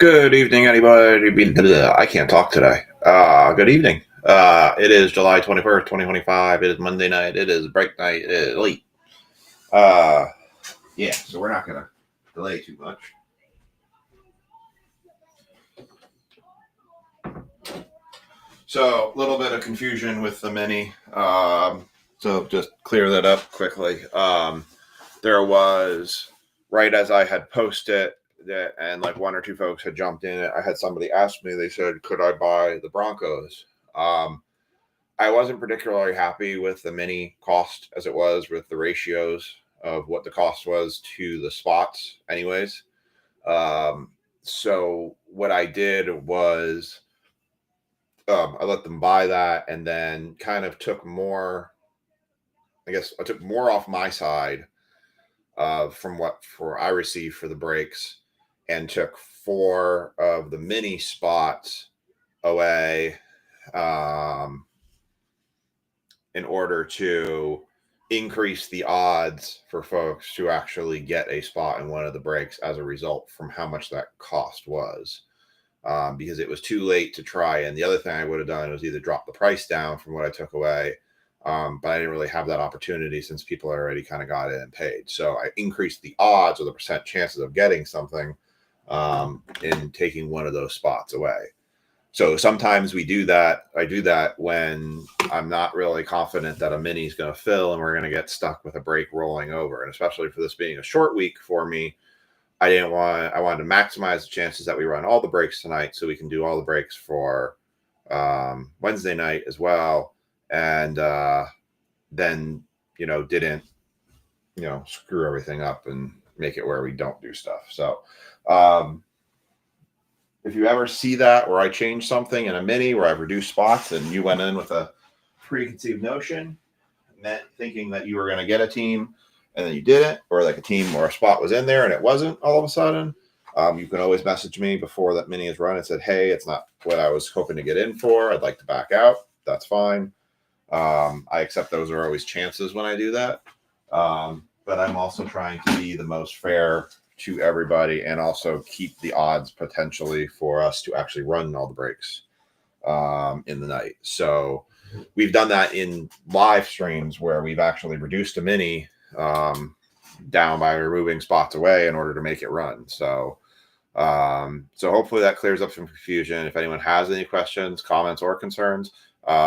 Good evening, anybody. I can't talk today. Good evening. It is July 21st, 2025. It is Monday night. It is break night. It is late. Uh, yeah, so we're not going to delay too much. So, a little bit of confusion with the mini. So, just clear that up quickly. There was, right as I had posted, and like one or two folks had jumped in it. I had somebody ask me, they said, could I buy the Broncos? I wasn't particularly happy with the mini cost as it was with the ratios of what the cost was to the spots, anyways. So what I did was I let them buy that and then kind of took more, I guess I took more off my side from what for I received for the breaks and took four of the mini spots away in order to increase the odds for folks to actually get a spot in one of the breaks as a result from how much that cost was. Because it was too late to try. And the other thing I would have done was either drop the price down from what I took away, but I didn't really have that opportunity since people already kind of got in and paid. So I increased the odds or the percent chances of getting something in taking one of those spots away. So sometimes we do that. I do that when I'm not really confident that a mini is going to fill and we're going to get stuck with a break rolling over. And especially for this being a short week for me, I wanted to maximize the chances that we run all the breaks tonight so we can do all the breaks for Wednesday night as well. And then, didn't, screw everything up and make it where we don't do stuff. So, if you ever see that where I change something in a mini where I've reduced spots and you went in with a preconceived notion, thinking that you were going to get a team and then you didn't, or like a team or a spot was in there and it wasn't all of a sudden, you can always message me before that mini is run and said, hey, it's not what I was hoping to get in for. I'd like to back out. That's fine. I accept those are always chances when I do that. But I'm also trying to be the most fair to everybody and also keep the odds potentially for us to actually run all the breaks in the night. So we've done that in live streams where we've actually reduced a mini down by removing spots away in order to make it run. So hopefully that clears up some confusion. If anyone has any questions, comments, or concerns,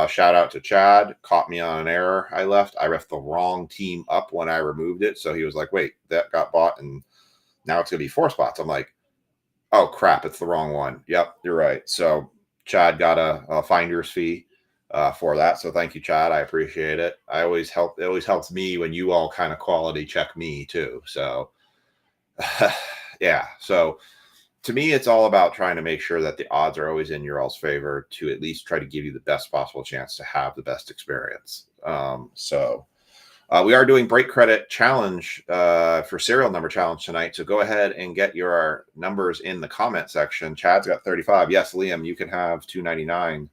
shout out to Chad. Caught me on an error I left the wrong team up when I removed it. So he was like, wait, that got bought and now it's going to be 4 spots. I'm like, oh, crap, it's the wrong one. Yep, you're right. So Chad got a finder's fee for that. So thank you, Chad. I appreciate it. It always helps me when you all kind of quality check me too. So yeah. So to me, it's all about trying to make sure that the odds are always in your all's favor to at least try to give you the best possible chance to have the best experience. We are doing break credit challenge for serial number challenge tonight. So go ahead and get your numbers in the comment section. Chad's got 35. Yes, Liam, you can have 299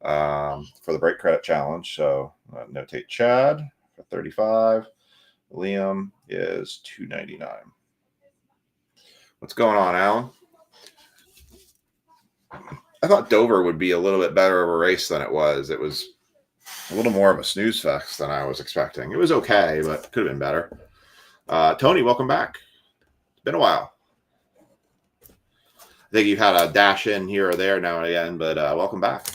for the break credit challenge. So notate Chad for 35. Liam is 299. What's going on, Alan? I thought Dover would be a little bit better of a race than it was. It was a little more of a snooze fest than I was expecting. It was okay, but could have been better. Tony, welcome back. It's been a while. I think you've had a dash in here or there now and again, but welcome back.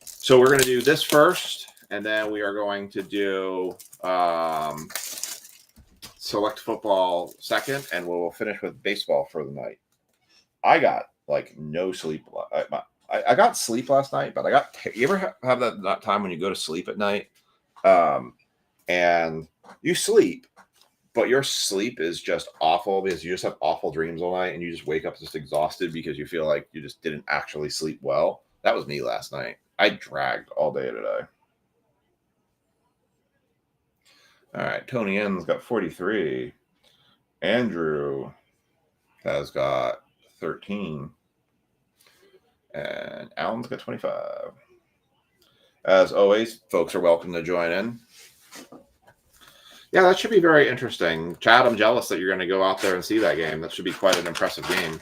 So we're going to do this first, and then we are going to do select football second, and we'll finish with baseball for the night. I got like no sleep. I got sleep last night, but you ever have that time when you go to sleep at night and you sleep, but your sleep is just awful because you just have awful dreams all night and you just wake up just exhausted because you feel like you just didn't actually sleep well? That was me last night. I dragged all day today. All right, Tony N's got 43. Andrew has got 13. And Alan's got 25. As always, folks are welcome to join in. Yeah, that should be very interesting. Chad, I'm jealous that you're going to go out there and see that game. That should be quite an impressive game.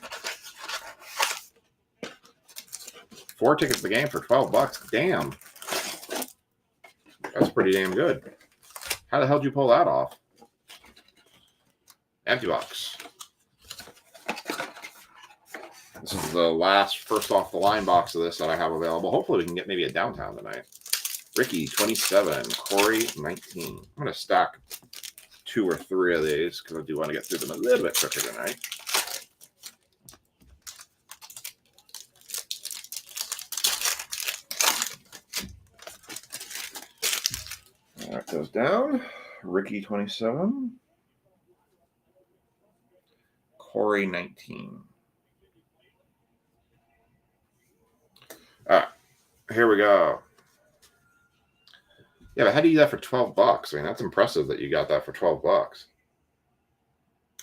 4 tickets to the game for $12. Damn. That's pretty damn good. How the hell did you pull that off? Empty box. This is the last first off the line box of this that I have available. Hopefully we can get maybe a downtown tonight. Ricky, 27. Corey, 19. I'm going to stack 2 or 3 of these because I do want to get through them a little bit quicker tonight. That goes down. Ricky, 27. Corey, 19. All right, here we go. Yeah, but how do you do that for $12? I mean, that's impressive that you got that for $12. All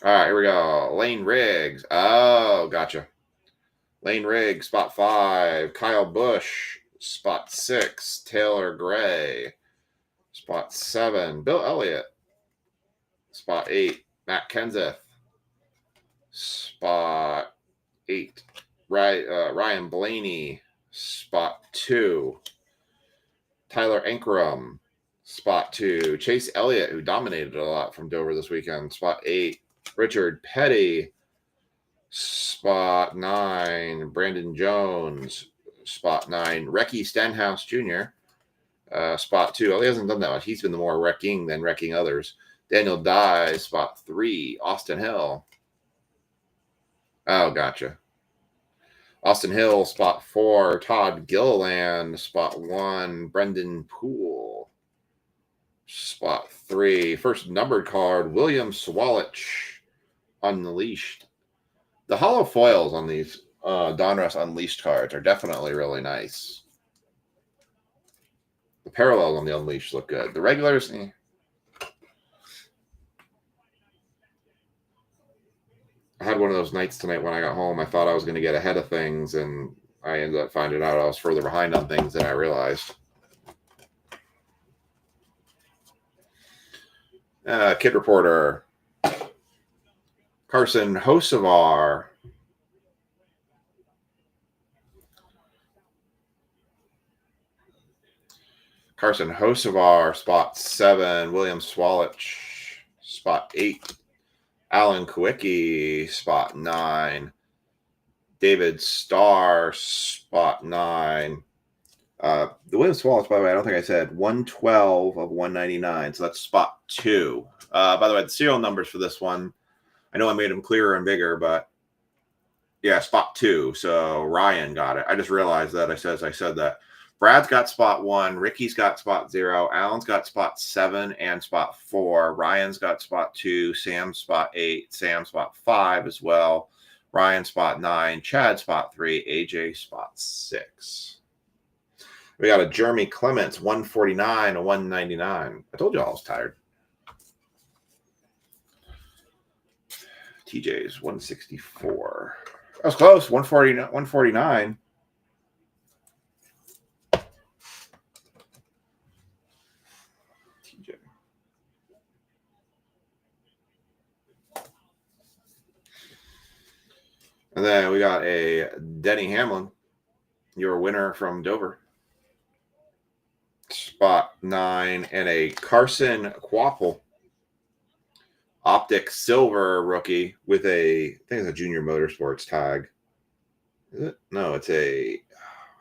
right, here we go. Lane Riggs. Oh, gotcha. Lane Riggs, spot 5. Kyle Busch, spot 6. Taylor Gray, spot 7. Bill Elliott, spot 8. Matt Kenseth, spot 8. Ryan Blaney, spot 2. Tyler Ankrum, spot 2. Chase Elliott, who dominated a lot from Dover this weekend, spot 8. Richard Petty, spot 9. Brandon Jones, spot 9. Recky Stenhouse Jr., spot 2. Oh, he hasn't done that much. He's been the more wrecking than wrecking others. Daniel Dye, spot 3. Austin Hill. Oh, gotcha. Austin Hill, spot 4. Todd Gilliland, spot 1. Brendan Poole, spot 3. First numbered card, William Swalich, Unleashed. The hollow foils on these Donruss Unleashed cards are definitely really nice. The parallels on the Unleashed look good. The regulars, I had one of those nights tonight when I got home. I thought I was going to get ahead of things, and I ended up finding out I was further behind on things than I realized. Kid Reporter. Carson Hocevar. Carson Hocevar, spot 7. William Swalich, spot 8. Alan Kwiecki, spot 9. David Starr, spot 9. The William Swalich, by the way, I don't think I said 112 of 199, so that's spot 2. By the way, the serial numbers for this one, I know I made them clearer and bigger, but yeah, spot 2. So Ryan got it. I just realized that I said that. Brad's got spot 1. Ricky's got spot 0. Alan's got spot 7 and spot 4. Ryan's got spot 2. Sam's spot 8. Sam's spot 5 as well. Ryan spot 9. Chad spot 3. AJ spot 6. We got a Jeremy Clements 149, a 199. I told you I was tired. TJ's 164. That was close. 149. And then we got a Denny Hamlin, your winner from Dover, spot 9, and a Carson Quapple, Optic Silver rookie with I think it's a Junior Motorsports tag. Is it? No, it's I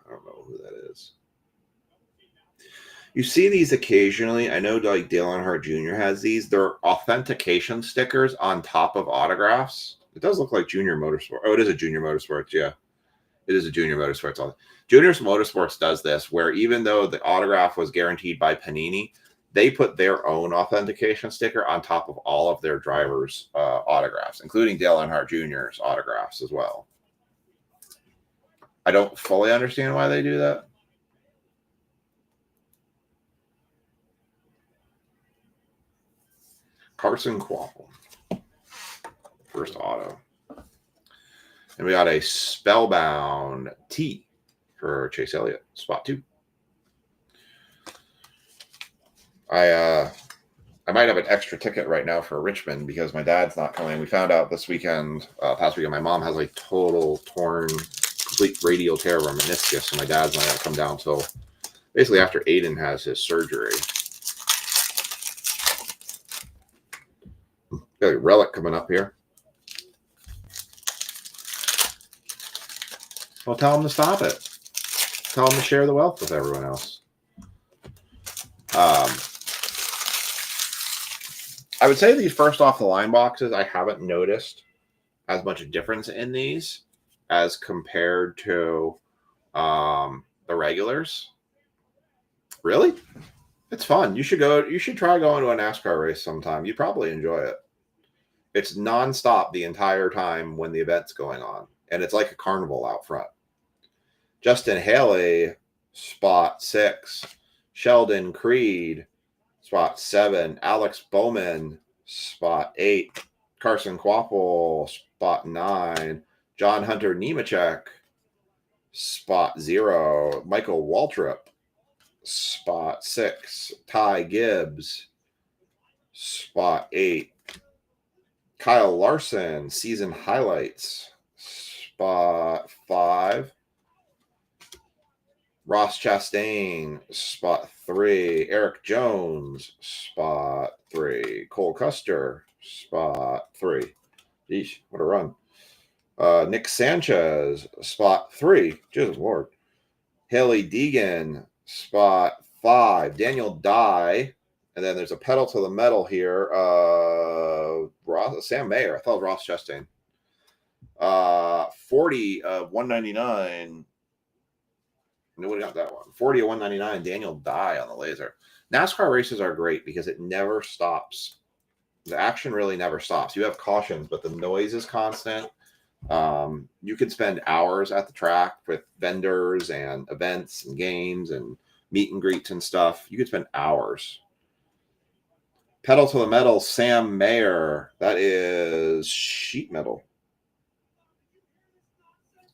don't know who that is. You see these occasionally. I know like Dale Earnhardt Jr. has these. They're authentication stickers on top of autographs. It does look like Junior Motorsports. Oh, it is a Junior Motorsports. Yeah, it is a Junior Motorsports. Junior Motorsports does this, where even though the autograph was guaranteed by Panini, they put their own authentication sticker on top of all of their drivers' autographs, including Dale Earnhardt Jr.'s autographs as well. I don't fully understand why they do that. Carson Quapple. First auto. And we got a Spellbound T for Chase Elliott, spot 2. I I might have an extra ticket right now for Richmond because my dad's not coming. We found out this weekend, past weekend, my mom has a total torn, complete radial tear of her meniscus, so my dad's not going to come down until basically after Aiden has his surgery. Got a relic coming up here. Well, tell him to stop it. Tell him to share the wealth with everyone else. I would say these first off the line boxes, I haven't noticed as much a difference in these as compared to the regulars. Really? It's fun. You should go. You should try going to a NASCAR race sometime. You'd probably enjoy it. It's nonstop the entire time when the event's going on, and it's like a carnival out front. Justin Haley, spot 6. Sheldon Creed, spot 7. Alex Bowman, spot 8. Carson Quapple, spot 9. John Hunter Nemechek, spot 0. Michael Waltrip, spot 6. Ty Gibbs, spot 8. Kyle Larson, season highlights, spot 5. Ross Chastain, spot 3. Eric Jones, spot 3. Cole Custer, spot 3. Yeesh, what a run. Nick Sanchez, spot 3. Jesus Lord. Haley Deegan, spot 5. Daniel Dye. And then there's a pedal to the metal here. Sam Mayer. I thought it was Ross Chastain. 40 of 199. Nobody got that one. 40 of 199. Daniel Dye on the laser. NASCAR races are great because it never stops. The action really never stops. You have cautions, but the noise is constant. You can spend hours at the track with vendors and events and games and meet and greets and stuff. You could spend hours. Pedal to the metal, Sam Mayer. That is sheet metal.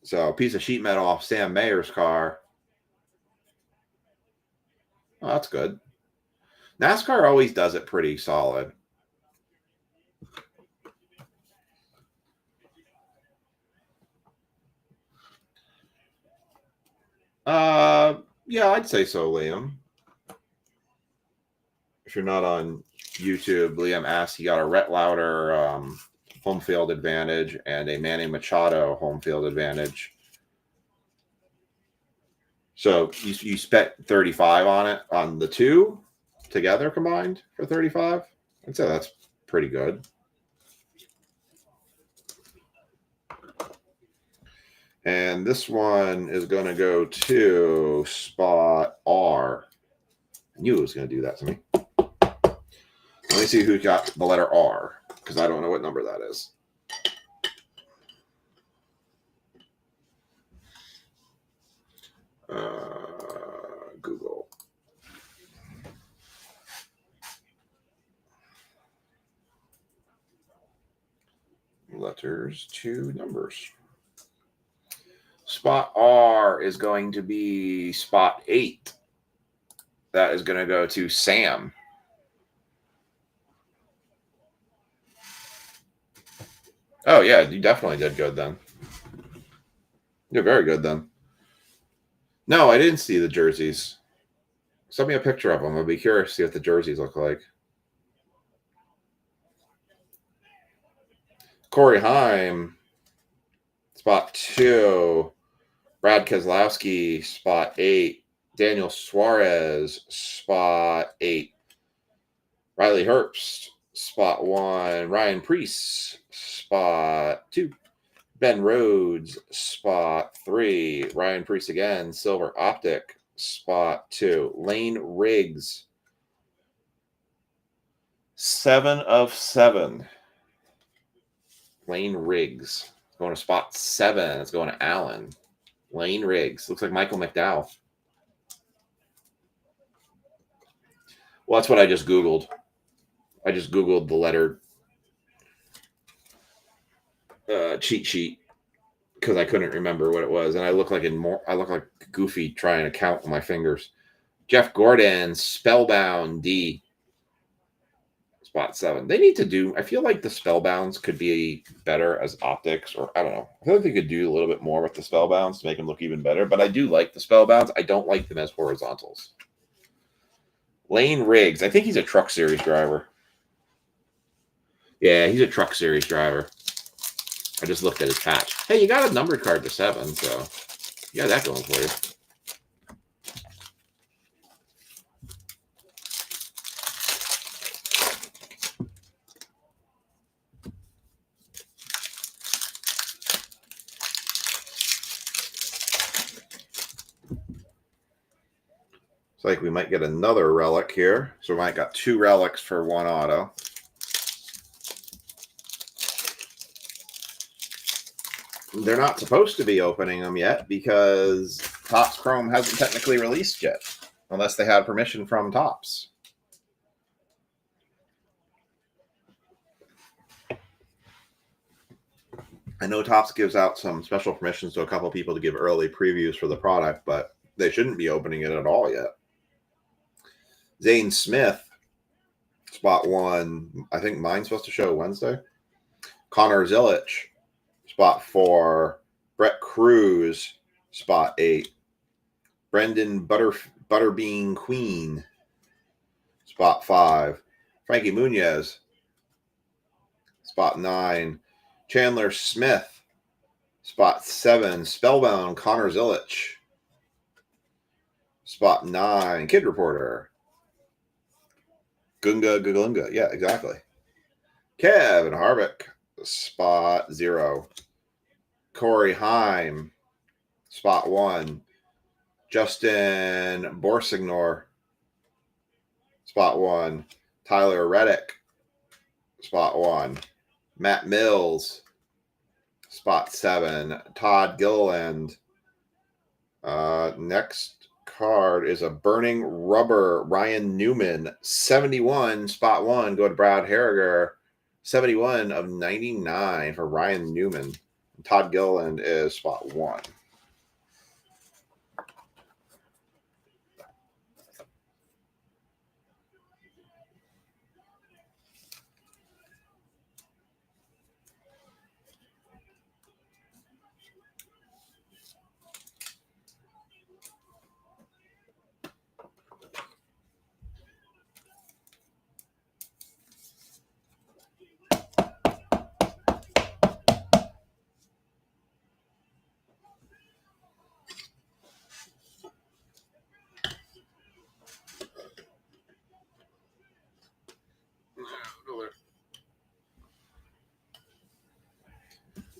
So a piece of sheet metal off Sam Mayer's car. Oh, that's good. NASCAR always does it pretty solid. Yeah, I'd say so, Liam. If you're not on YouTube, Liam asked, he got a Rhett Lauder home field advantage and a Manny Machado home field advantage. So you spent 35 on it, on the two together combined for 35. I'd say that's pretty good. And this one is going to go to spot R. I knew it was going to do that to me. Let me see who got the letter R, because I don't know what number that is. Google. Letters to numbers. Spot R is going to be spot 8. That is going to go to Sam. Oh, yeah, you definitely did good then. You're very good then. No, I didn't see the jerseys. Send me a picture of them. I'll be curious to see what the jerseys look like. Corey Heim, spot 2. Brad Keselowski, spot 8. Daniel Suarez, spot 8. Riley Herbst, spot 1. Ryan Preece, spot 2. Ben Rhodes, spot 3. Ryan Preece again, Silver Optic, spot 2. Lane Riggs, 7 of 7. Lane Riggs going to spot 7. It's going to Allen. Lane Riggs. Looks like Michael McDowell. Well, that's what I just Googled. I just Googled the letter cheat sheet because I couldn't remember what it was, and I look like Goofy trying to count with my fingers. Jeff Gordon, Spellbound D. spot 7. They need to do, I feel like the spellbounds could be better as optics, or I don't know. I feel like they could do a little bit more with the spellbounds to make them look even better, but I do like the spellbounds. I don't like them as horizontals. Lane Riggs, I think he's a Truck Series driver. Yeah, he's a Truck Series driver. I just looked at his patch. Hey, you got a numbered card to 7, so you got that going for you. It's like we might get another relic here. So we might got 2 relics for 1 auto. They're not supposed to be opening them yet because Topps Chrome hasn't technically released yet, unless they had permission from Topps. I know Topps gives out some special permissions to a couple people to give early previews for the product, but they shouldn't be opening it at all yet. Zane Smith, spot 1. I think mine's supposed to show Wednesday. Connor Zillich, spot 4. Brett Cruz, spot 8. Brendan Butterbean Queen, spot 5. Frankie Munoz, spot 9. Chandler Smith, spot 7. Spellbound Connor Zillich, spot 9. Kid Reporter, Gunga Gagunga. Yeah, exactly. Kevin Harvick, spot 0. Corey Heim, spot 1. Justin Borsignor, spot 1. Tyler Reddick, spot 1. Matt Mills, spot 7. Todd Gilliland. Next card is a Burning Rubber Ryan Newman, 71, spot 1. Go to Brad Harriger, 71 of 99 for Ryan Newman. Todd Gilliland is spot 1.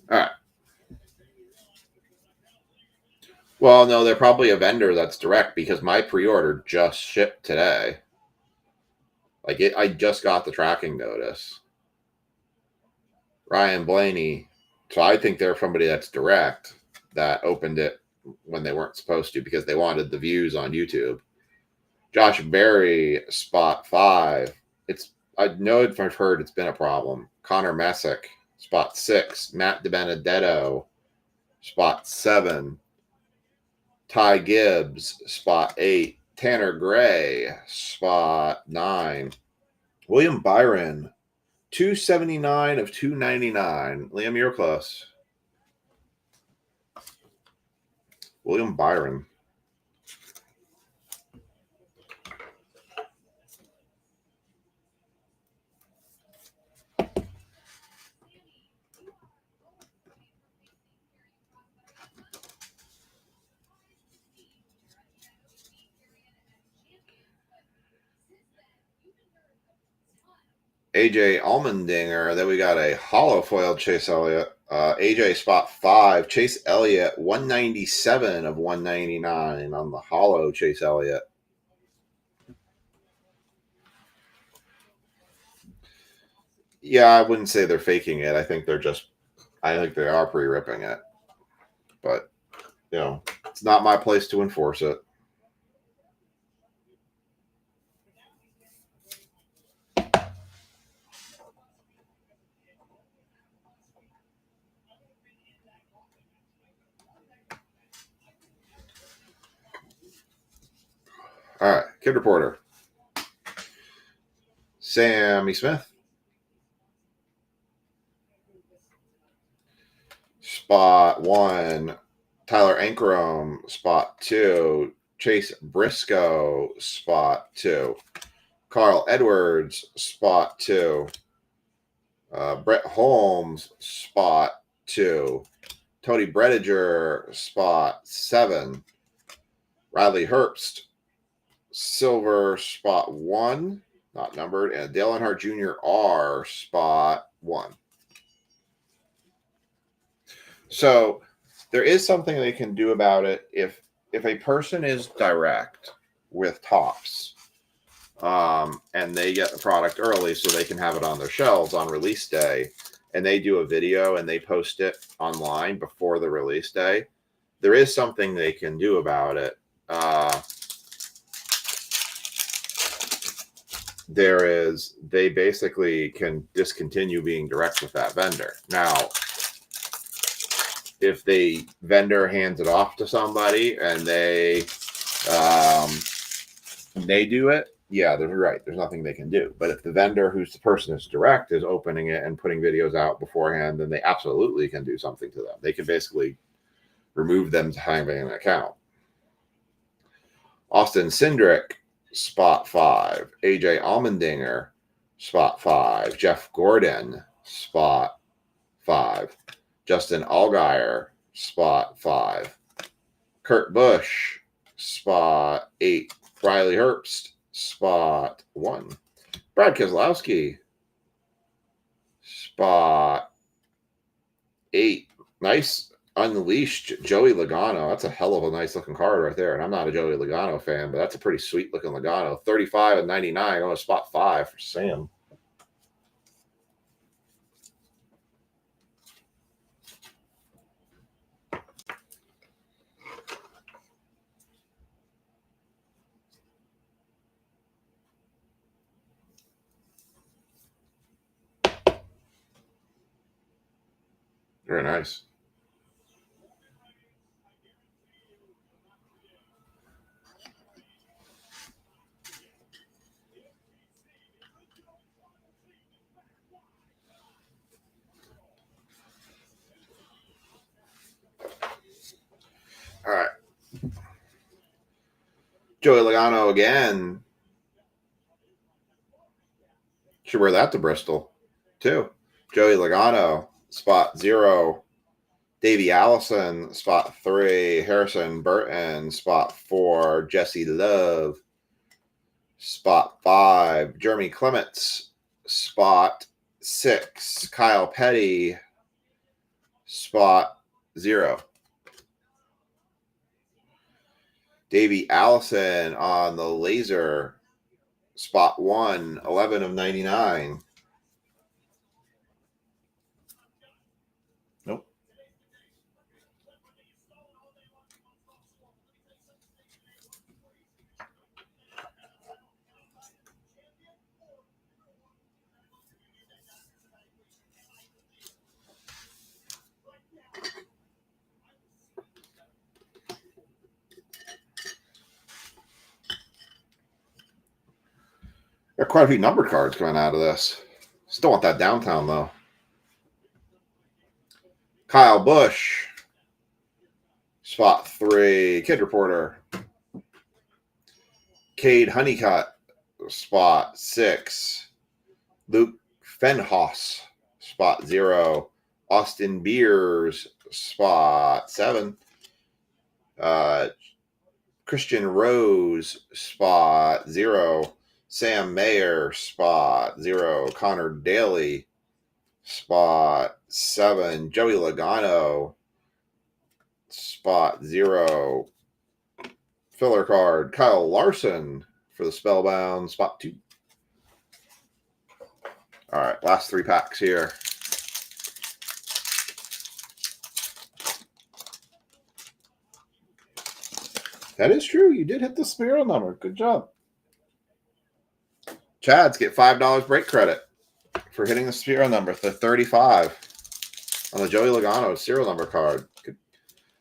All right. Well, no, they're probably a vendor that's direct because my pre-order just shipped today. Like I just got the tracking notice. Ryan Blaney. So I think they're somebody that's direct that opened it when they weren't supposed to because they wanted the views on YouTube. Josh Berry, spot 5. I know if I've heard it's been a problem. Connor Messick, spot 6. Matt DiBenedetto, spot 7. Ty Gibbs, spot 8. Tanner Gray, spot 9. William Byron, 279 of 299. Liam, you're close. William Byron. AJ Allmendinger. Then we got a hollow foiled Chase Elliott. AJ spot 5. Chase Elliott, 197 of 199 on the hollow Chase Elliott. Yeah, I wouldn't say they're faking it. I think they are pre-ripping it. But, it's not my place to enforce it. All right, Kid Reporter. Sammy Smith. Spot 1, Tyler Ankrum. Spot 2, Chase Briscoe. Spot 2, Carl Edwards. Spot 2, Brett Holmes. Spot 2, Tony Brediger. Spot 7, Riley Herbst. Silver. Spot 1, not numbered, and Dale Earnhardt Jr. R. Spot 1. So there is something they can do about it if a person is direct with Topps, and they get the product early so they can have it on their shelves on release day, and they do a video and they post it online before the release day, there is something they can do about it. They basically can discontinue being direct with that vendor. Now, if the vendor hands it off to somebody and they do it, yeah, they're right. There's nothing they can do. But if the vendor, who's the person that's direct, is opening it and putting videos out beforehand, then they absolutely can do something to them. They can basically remove them to having an account. Austin Cindric, spot 5. AJ Allmendinger, spot 5. Jeff Gordon, spot 5. Justin Allgaier, spot 5. Kurt Busch, spot 8. Riley Herbst, spot 1. Brad Keselowski, spot 8. Nice unleashed Joey Logano. That's a hell of a nice looking card right there. And I'm not a Joey Logano fan, but that's a pretty sweet looking Logano. 35 and 99 on spot 5 for Sam. Very nice. All right. Joey Logano again. Should wear that to Bristol, too. Joey Logano, spot 0. Davey Allison, spot 3. Harrison Burton, spot 4. Jesse Love, spot 5. Jeremy Clements, spot 6. Kyle Petty, spot 0. Davey Allison on the laser, spot 1, 11 of 99. Nope. There are quite a few numbered cards coming out of this. Still want that downtown, though. Kyle Busch, spot 3. Kid Reporter. Cade Honeycutt, spot 6. Luke Fenhaus, spot 0. Austin Beers, spot 7. Christian Rose, spot 0. Sam Mayer, spot 0. Connor Daly, spot 7. Joey Logano, spot 0. Filler card, Kyle Larson for the Spellbound, spot 2. All right, last 3 packs here. That is true. You did hit the spiral number. Good job. Chads get $5 break credit for hitting the serial number, the 35 on the Joey Logano serial number card. Good.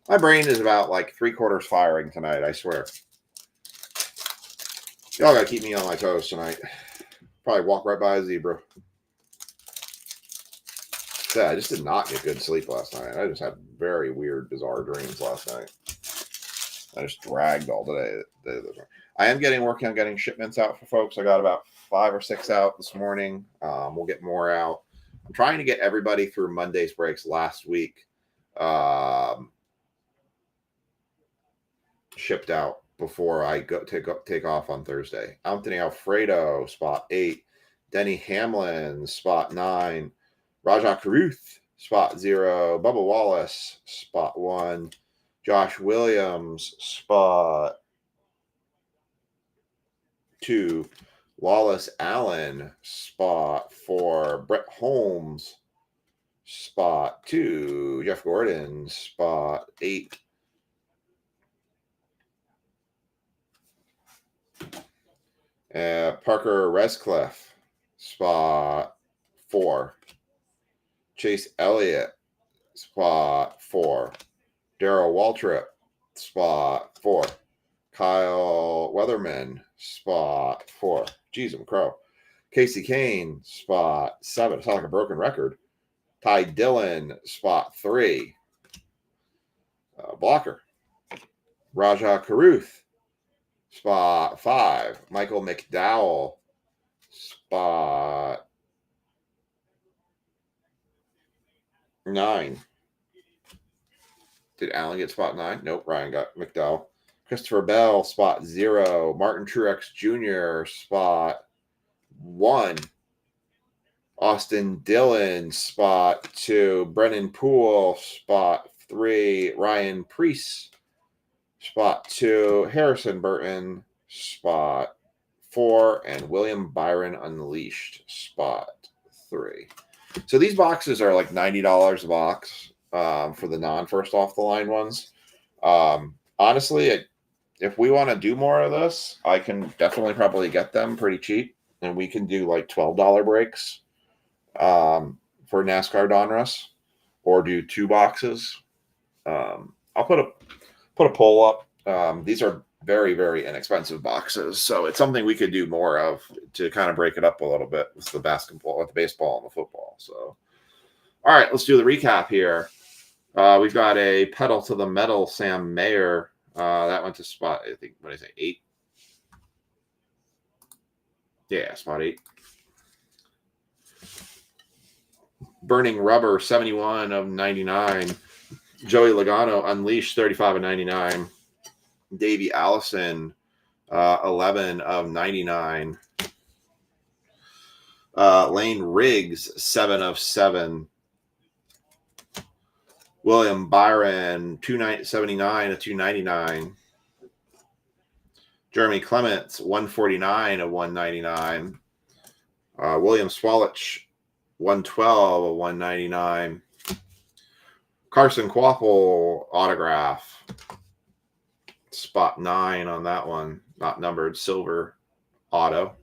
My brain is about like 3/4 firing tonight, I swear. Y'all got to keep me on my toes tonight. Probably walk right by a zebra. Yeah, I just did not get good sleep last night. I just had very weird, bizarre dreams last night. I just dragged all day. I am working on getting shipments out for folks. I got about 5 or 6 out this morning. We'll get more out. I'm trying to get everybody through Monday's breaks last week shipped out before I go take off on Thursday. Anthony Alfredo, spot 8. Denny Hamlin, spot 9. Raja Caruth, spot 0. Bubba Wallace, spot 1. Josh Williams, spot 2. Wallace Allen, spot 4. Brett Holmes, spot 2. Jeff Gordon, spot 8. Parker Rescliffe, spot 4. Chase Elliott, spot 4. Darrell Waltrip, spot 4. Kyle Weatherman, spot 4. Jeez, I'm crow. Casey Kane, spot 7. It's not like a broken record. Ty Dillon, spot 3. Blocker. Raja Caruth, spot 5. Michael McDowell, spot 9. Did Allen get spot 9? Nope, Ryan got McDowell. Christopher Bell, spot 0. Martin Truex Jr., spot 1. Austin Dillon, spot 2. Brennan Poole, spot 3. Ryan Preece, spot 2. Harrison Burton, spot 4. And William Byron Unleashed, spot 3. So these boxes are like $90 a box for the non-first off the line ones. Honestly, if we want to do more of this, I can definitely probably get them pretty cheap, and we can do like $12 breaks for NASCAR Donruss, or do 2 boxes. I'll put a poll up. These are very, very inexpensive boxes, so it's something we could do more of to kind of break it up a little bit with the basketball, with the baseball, and the football. So, all right, let's do the recap here. We've got a pedal to the metal Sam Mayer. That went to spot, I think, what did I say, 8? Yeah, spot 8. Burning Rubber, 71 of 99. Joey Logano, Unleashed, 35 of 99. Davey Allison, 11 of 99. Lane Riggs, 7 of 7. William Byron, 279 of 299. Jeremy Clements, 149 of 199. William Swalich, 112 of 199. Carson Quapple autograph, spot 9 on that one, not numbered, silver auto.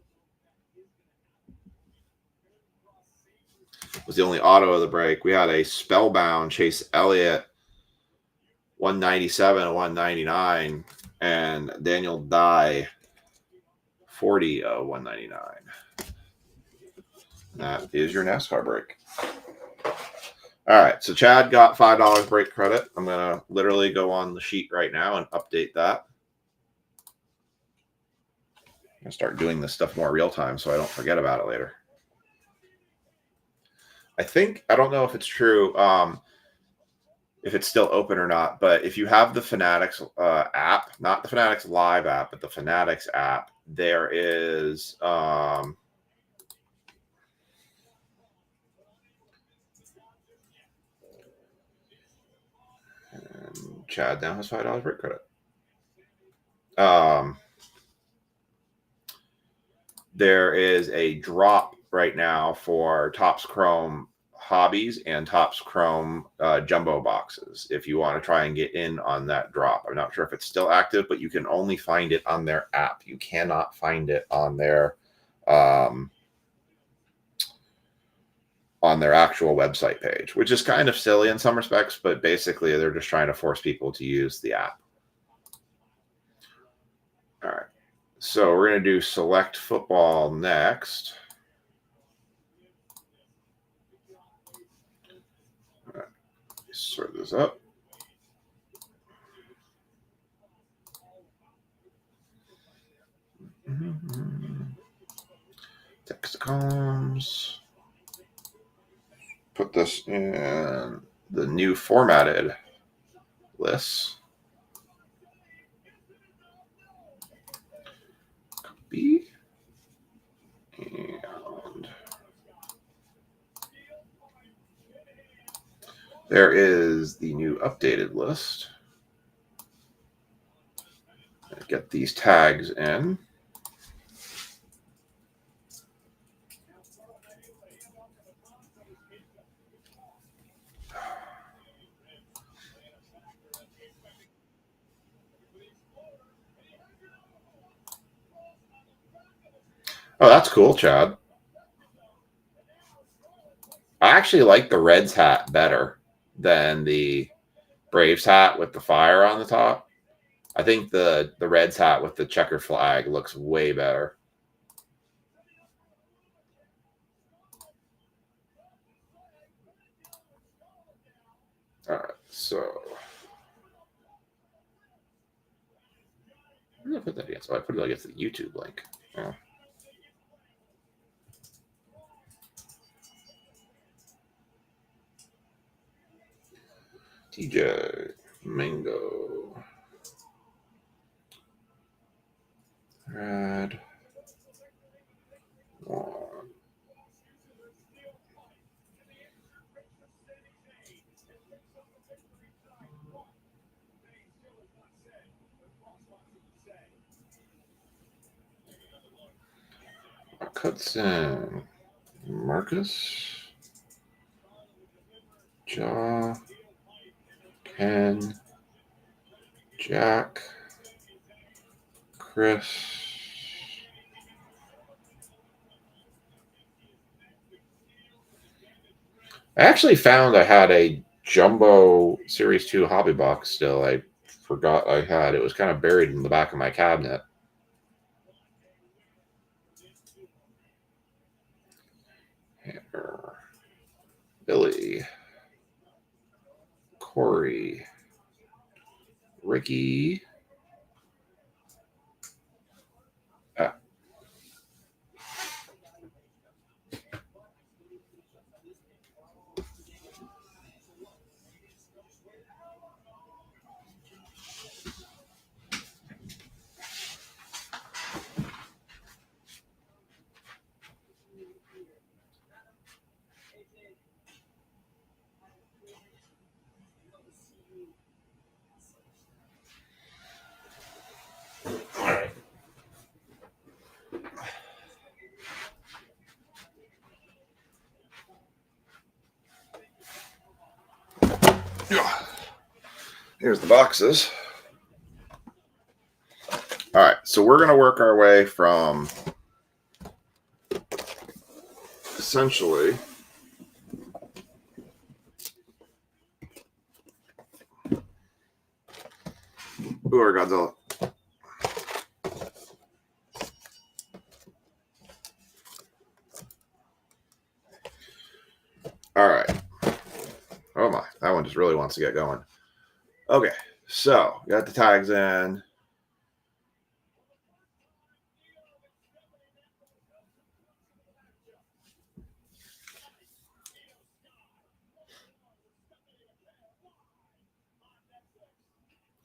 Was the only auto of the break. We had a spellbound Chase Elliott, 197 of 199, and Daniel Dye, 40 of 199. That is your NASCAR break. All right, so Chad got $5 break credit. I'm going to literally go on the sheet right now and update that. I'm going to start doing this stuff more real time so I don't forget about it later. I don't know if it's true, if it's still open or not, but if you have the Fanatics app, not the Fanatics Live app, but the Fanatics app, there is and Chad now has $5 break credit. There is a drop right now for Topps Chrome Hobbies and Topps Chrome jumbo boxes if you want to try and get in on that drop. I'm not sure if it's still active, but you can only find it on their app. You cannot find it on their actual website page, which is kind of silly in some respects, but basically they're just trying to force people to use the app. All right. So we're going to do select football next. this up. Text columns. Put this in the new formatted list. Copy. And there is the new updated list. Get these tags in. Oh, that's cool, Chad. I actually like the Reds hat better than the Braves hat with the fire on the top. I think the Reds hat with the checker flag looks way better. All right, so where did I put that against? Oh, I put it against the YouTube link. Yeah. TJ Mango. Red. One. Hudson. Marcus. Jaw. Ken. Jack. Chris. I actually found I had a jumbo Series 2 hobby box still. I forgot I had. It was kind of buried in the back of my cabinet. Hammer. Billy. Corey. Ricky. Here's the boxes. All right, so we're going to work our way from essentially Uber Godzilla. All right. Oh my, that one just really wants to get going. Okay, so got the tags in.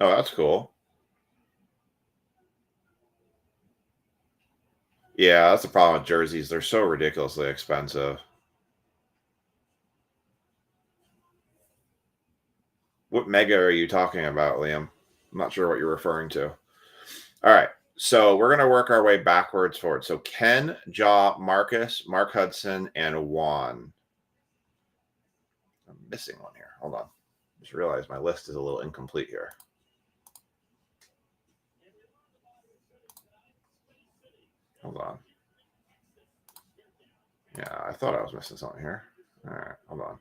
Oh, that's cool. Yeah, that's the problem with jerseys. They're so ridiculously expensive. What mega are you talking about, Liam? I'm not sure what you're referring to. All right. So we're going to work our way backwards forward. So Ken, Jaw, Marcus, Mark Hudson, and Juan. I'm missing one here. Hold on. Just realized my list is a little incomplete here. Hold on. Yeah, I thought I was missing something here. All right. Hold on.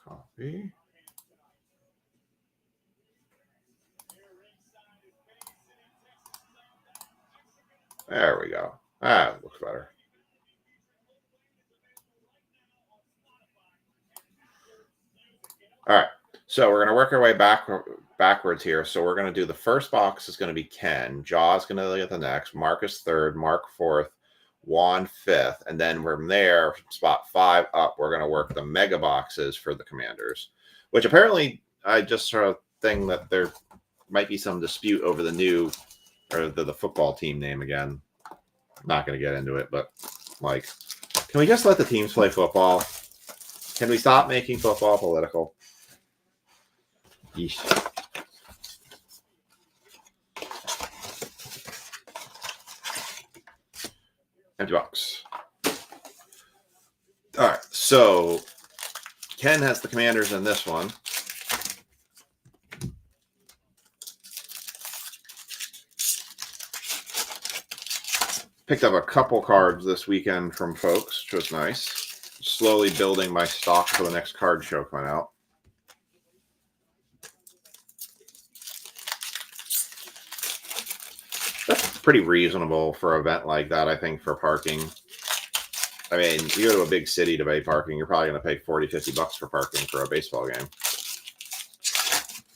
Copy. There we go. Ah, it looks better. All right. So we're going to work our way backwards here. So we're going to do the first box is going to be Ken. Jaw's going to get the next. Marcus third. Mark fourth. Juan fifth. And then from there, spot 5 up, we're going to work the mega boxes for the Commanders, which apparently I just sort of think that there might be some dispute over the new or the football team name again. I'm not going to get into it, but like, can we just let the teams play football? Can we stop making football political? Yeesh. Empty box. All right, so Ken has the Commanders in this one. Picked up a couple cards this weekend from folks, which was nice. Slowly building my stock for the next card show coming out. That's pretty reasonable for an event like that, I think, for parking. I mean, you go to a big city to pay parking, you're probably going to pay 40, 50 bucks for parking for a baseball game.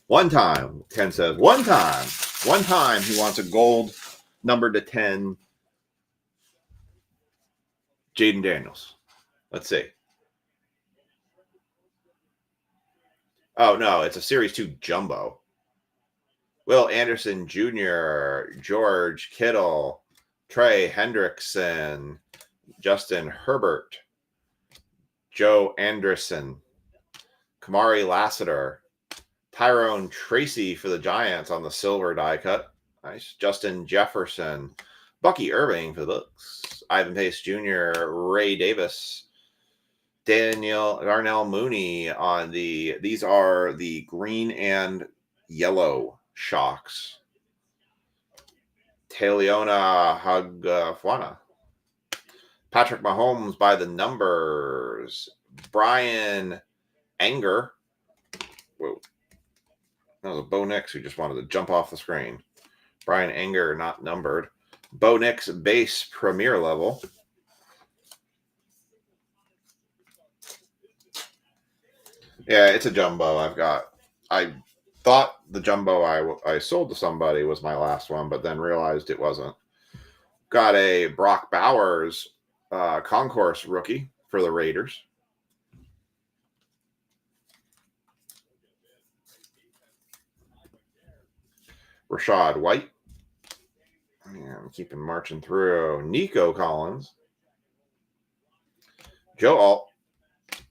One time, Ken says, one time he wants a gold numbered to 10 Jaden Daniels. Let's see. Oh, no, it's a Series 2 Jumbo. Will Anderson Jr., George Kittle, Trey Hendrickson, Justin Herbert, Joe Anderson, Kamari Lassiter, Tyrone Tracy for the Giants on the silver die cut. Nice. Justin Jefferson, Bucky Irving for the Bucks, Ivan Pace Jr., Ray Davis, Darnell Mooney on these are the green and yellow shocks. Taliona Hagafwana. Patrick Mahomes by the numbers. Brian Anger. Whoa. That was a Bo Nix who just wanted to jump off the screen. Brian Anger, not numbered. Bo Nix base premier level. Yeah, it's a jumbo I've got. I thought the jumbo I sold to somebody was my last one, but then realized it wasn't. Got a Brock Bowers concourse rookie for the Raiders. Rashad White. Yeah, I'm keeping marching through. Nico Collins. Joe Alt.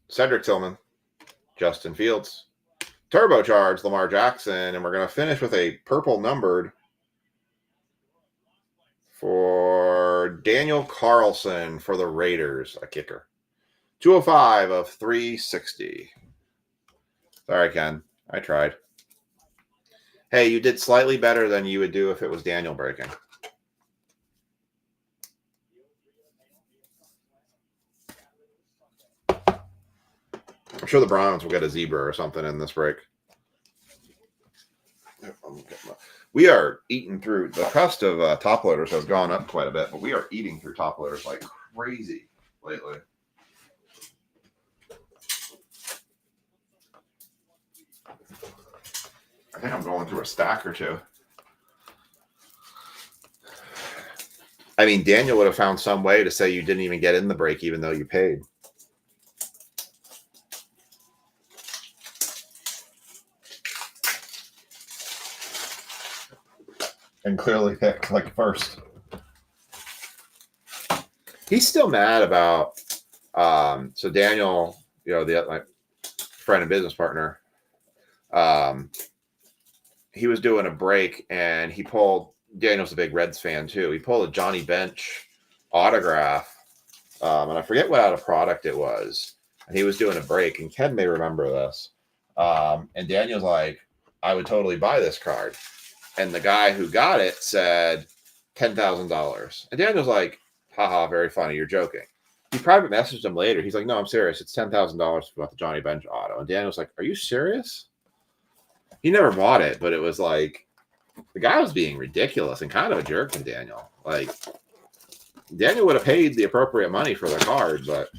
Cedric Tillman. Justin Fields. Turbocharged Lamar Jackson. And we're going to finish with a purple numbered for Daniel Carlson for the Raiders, a kicker. 205 of 360. Sorry, Ken. I tried. Hey, you did slightly better than you would do if it was Daniel breaking. I'm sure the Browns will get a zebra or something in this break. We are eating through the cost of top loaders has gone up quite a bit, but we are eating through top loaders like crazy lately. I think I'm going through a stack or two. I mean, Daniel would have found some way to say you didn't even get in the break even though you paid. And clearly picked like first. He's still mad about so Daniel, you know, my friend and business partner, he was doing a break and he pulled, Daniel's a big Reds fan too. He pulled a Johnny Bench autograph. And I forget what out of product it was. And he was doing a break, and Ken may remember this. And Daniel's like, I would totally buy this card. And the guy who got it said $10,000. And Daniel's like, haha, very funny. You're joking. He private messaged him later. He's like, no, I'm serious. It's $10,000 for the Johnny Bench auto. And Daniel's like, are you serious? He never bought it, but it was like, the guy was being ridiculous and kind of a jerk to Daniel. Like, Daniel would have paid the appropriate money for the card, but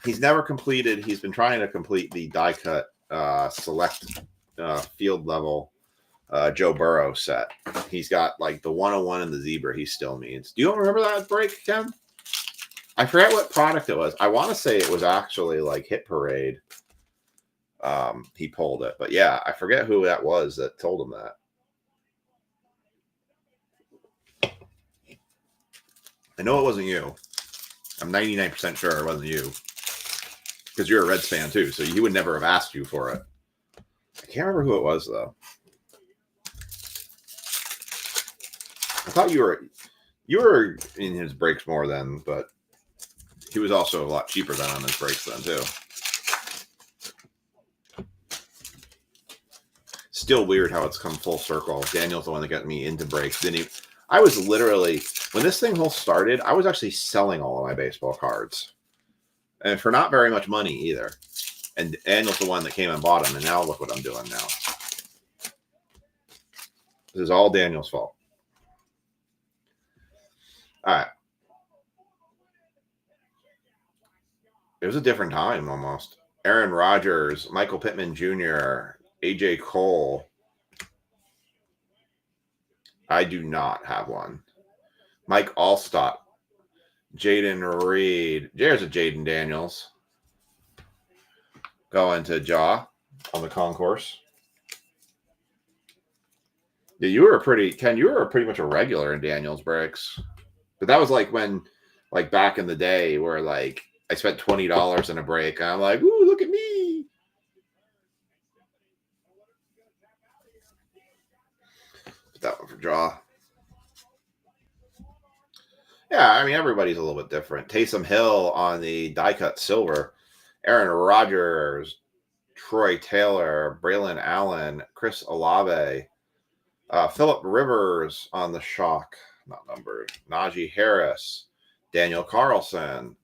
He's never completed. He's been trying to complete the die cut select field level Joe Burrow set. He's got like the 101 and the zebra he still needs. Do you remember that break, Ken? I forget what product it was. I want to say it was actually like Hit Parade. He pulled it. But yeah, I forget who that was that told him that. I know it wasn't you. I'm 99% sure it wasn't you. Because you're a Reds fan too, so he would never have asked you for it. I can't remember who it was though. I thought you were in his breaks more then, but he was also a lot cheaper than on his breaks then too. Still weird how it's come full circle. Daniel's the one that got me into breaks. I was literally, when this thing whole started, I was actually selling all of my baseball cards. And for not very much money either. And Daniel's the one that came and bought them. And now look what I'm doing now. This is all Daniel's fault. All right. It was a different time almost. Aaron Rodgers, Michael Pittman Jr., AJ Cole. I do not have one. Mike Allstott. Jaden Reed. There's a Jaden Daniels. Going to Jaw on the concourse. Yeah, Ken, you were pretty much a regular in Daniels breaks. But that was like when, like back in the day where like I spent $20 in a break and I'm like, ooh, look at me. Put that one for Jaw. Yeah, I mean, everybody's a little bit different. Taysom Hill on the die cut silver. Aaron Rodgers, Troy Taylor, Braylon Allen, Chris Olave, Phillip Rivers on the shock, not numbered. Najee Harris, Daniel Carlson,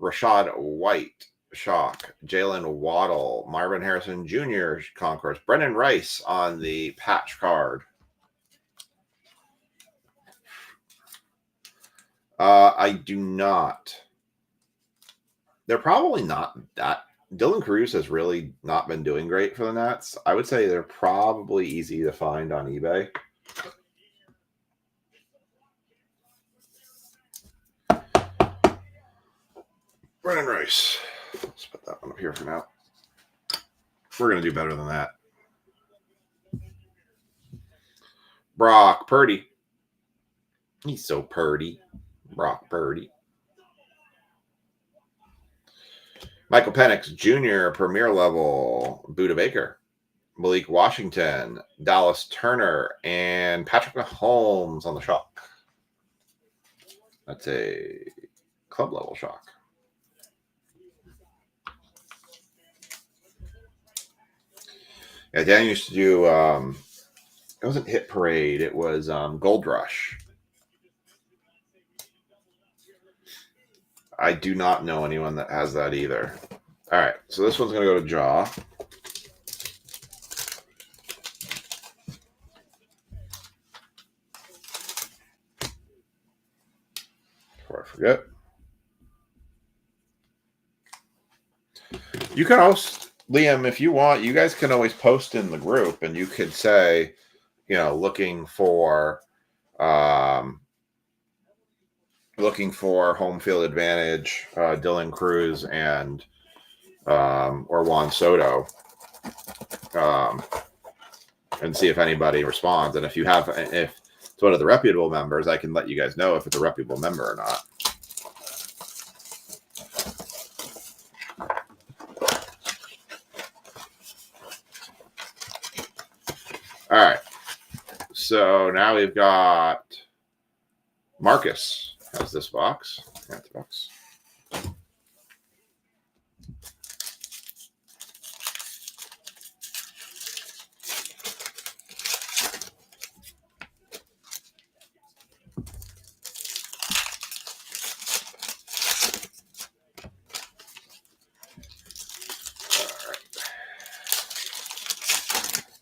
Rashad White, shock. Jalen Waddle, Marvin Harrison Jr., concourse. Brendan Rice on the patch card. I do not. They're probably not that. Dylan Cruz has really not been doing great for the Nats. I would say they're probably easy to find on eBay. Brendan Rice. Let's put that one up here for now. We're going to do better than that. Brock Purdy. He's so purdy. Brock Purdy. Michael Penix Jr., Premier Level, Buda Baker, Malik Washington, Dallas Turner, and Patrick Mahomes on the shock. That's a club level shock. Yeah, Dan used to do, it wasn't Hit Parade, it was Gold Rush. I do not know anyone that has that either. All right, so this one's going to go to Jaw. Before I forget. You can host, Liam, if you want, you guys can always post in the group and you could say, you know, looking for home field advantage, Dylan Cruz and or Juan Soto, and see if anybody responds. And if it's one of the reputable members, I can let you guys know if it's a reputable member or not. All right. So now we've got Marcus. How's this box? That's the box.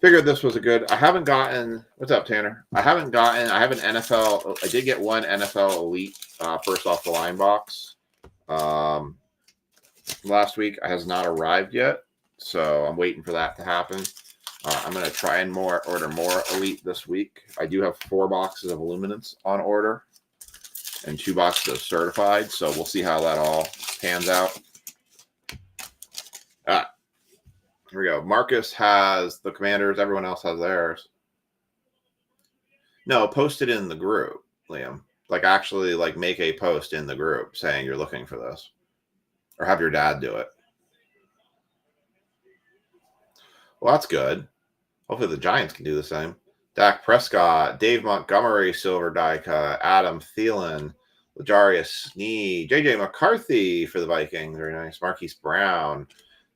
Figured this was a good. I haven't gotten. What's up, Tanner? I have an NFL. I did get one NFL Elite first off the line box. last week has not arrived yet, so I'm waiting for that to happen. I'm going to try and order more Elite this week. I do have 4 boxes of Illuminance on order and 2 boxes of Certified, so we'll see how that all pans out. Here we go. Marcus has the Commanders. Everyone else has theirs. No, post it in the group, Liam. Like, actually, like, make a post in the group saying you're looking for this. Or have your dad do it. Well, that's good. Hopefully the Giants can do the same. Dak Prescott, Dave Montgomery, silver die cut, Adam Thielen, L'Jarius Sneed, J.J. McCarthy for the Vikings. Very nice. Marquise Brown.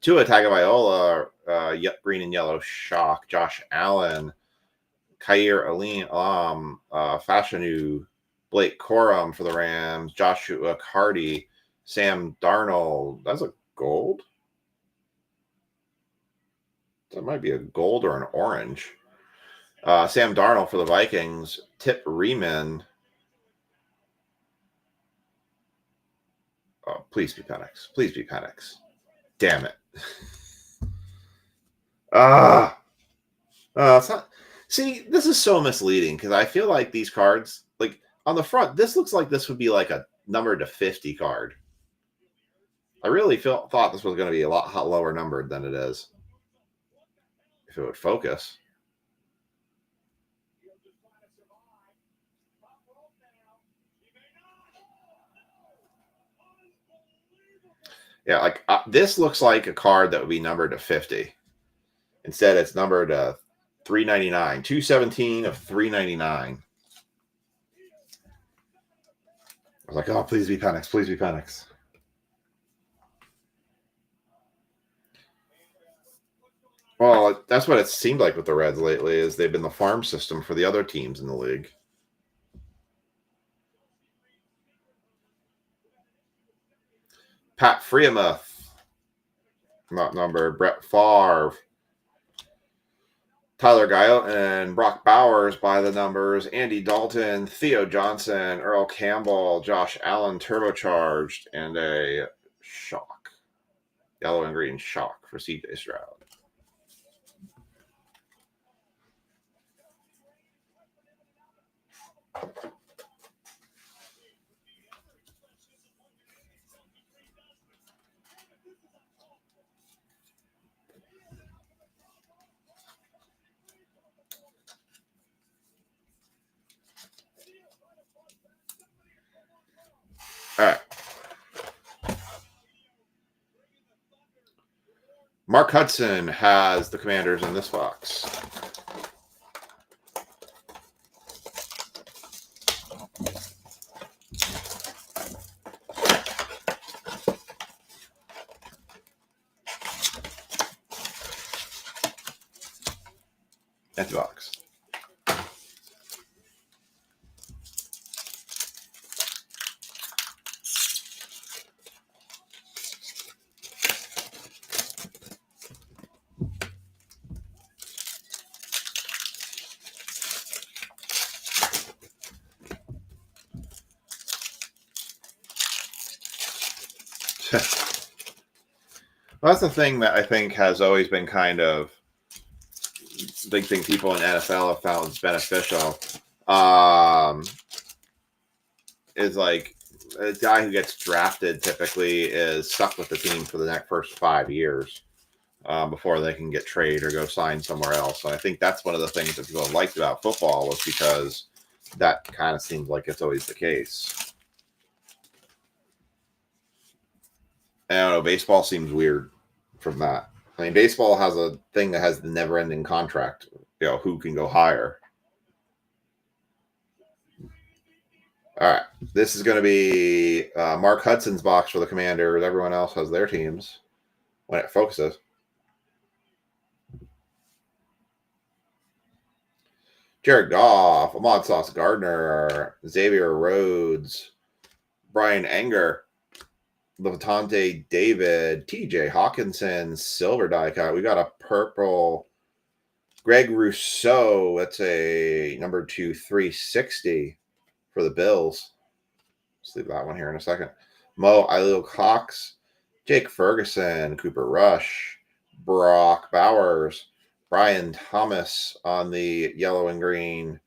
Tua Tagovailoa, green and yellow shock. Josh Allen. Khair Alam, Fashanu. Blake Corum for the Rams. Joshua Carty. Sam Darnold. That's a gold? That might be a gold or an orange. Sam Darnold for the Vikings. Tip Riemann. Oh, please be Penix. Please be Penix. Damn it. It's not. See, this is so misleading because I feel like these cards, like on the front, this looks like this would be like a number to 50 card. I really thought this was going to be a lot lower numbered than it is. If it would focus. Yeah, like this looks like a card that would be numbered to 50. Instead, it's numbered to 399. 217 of 399. I was like, oh, please be Penix. Please be Penix. Well, that's what it seemed like with the Reds lately, is they've been the farm system for the other teams in the league. Pat Freiermuth, not numbered. Brett Favre. Tyler Guyot and Brock Bowers by the numbers. Andy Dalton, Theo Johnson, Earl Campbell, Josh Allen turbocharged, and a shock. Yellow and green shock for CJ Stroud. All right. Mark Hudson has the Commanders in this box. Empty box. Well, that's the thing that I think has always been kind of big thing people in NFL have found is beneficial. Is like a guy who gets drafted typically is stuck with the team for the next first 5 years before they can get traded or go sign somewhere else. And I think that's one of the things that people liked about football was because that kind of seems like it's always the case. And I don't know, baseball seems weird from that. I mean, baseball has a thing that has the never-ending contract. You know, who can go higher? All right, this is going to be Mark Hudson's box for the Commanders. Everyone else has their teams when it focuses. Jared Goff, Ahmad Sauce Gardner, Xavier Rhodes, Brian Anger, Levante David, TJ Hawkinson, silver die cut. We got a purple Greg Rousseau. That's a number 2 360 for the Bills. Let's leave that one here in a second. Mo Ailil Cox, Jake Ferguson, Cooper Rush, Brock Bowers, Brian Thomas on the yellow and green,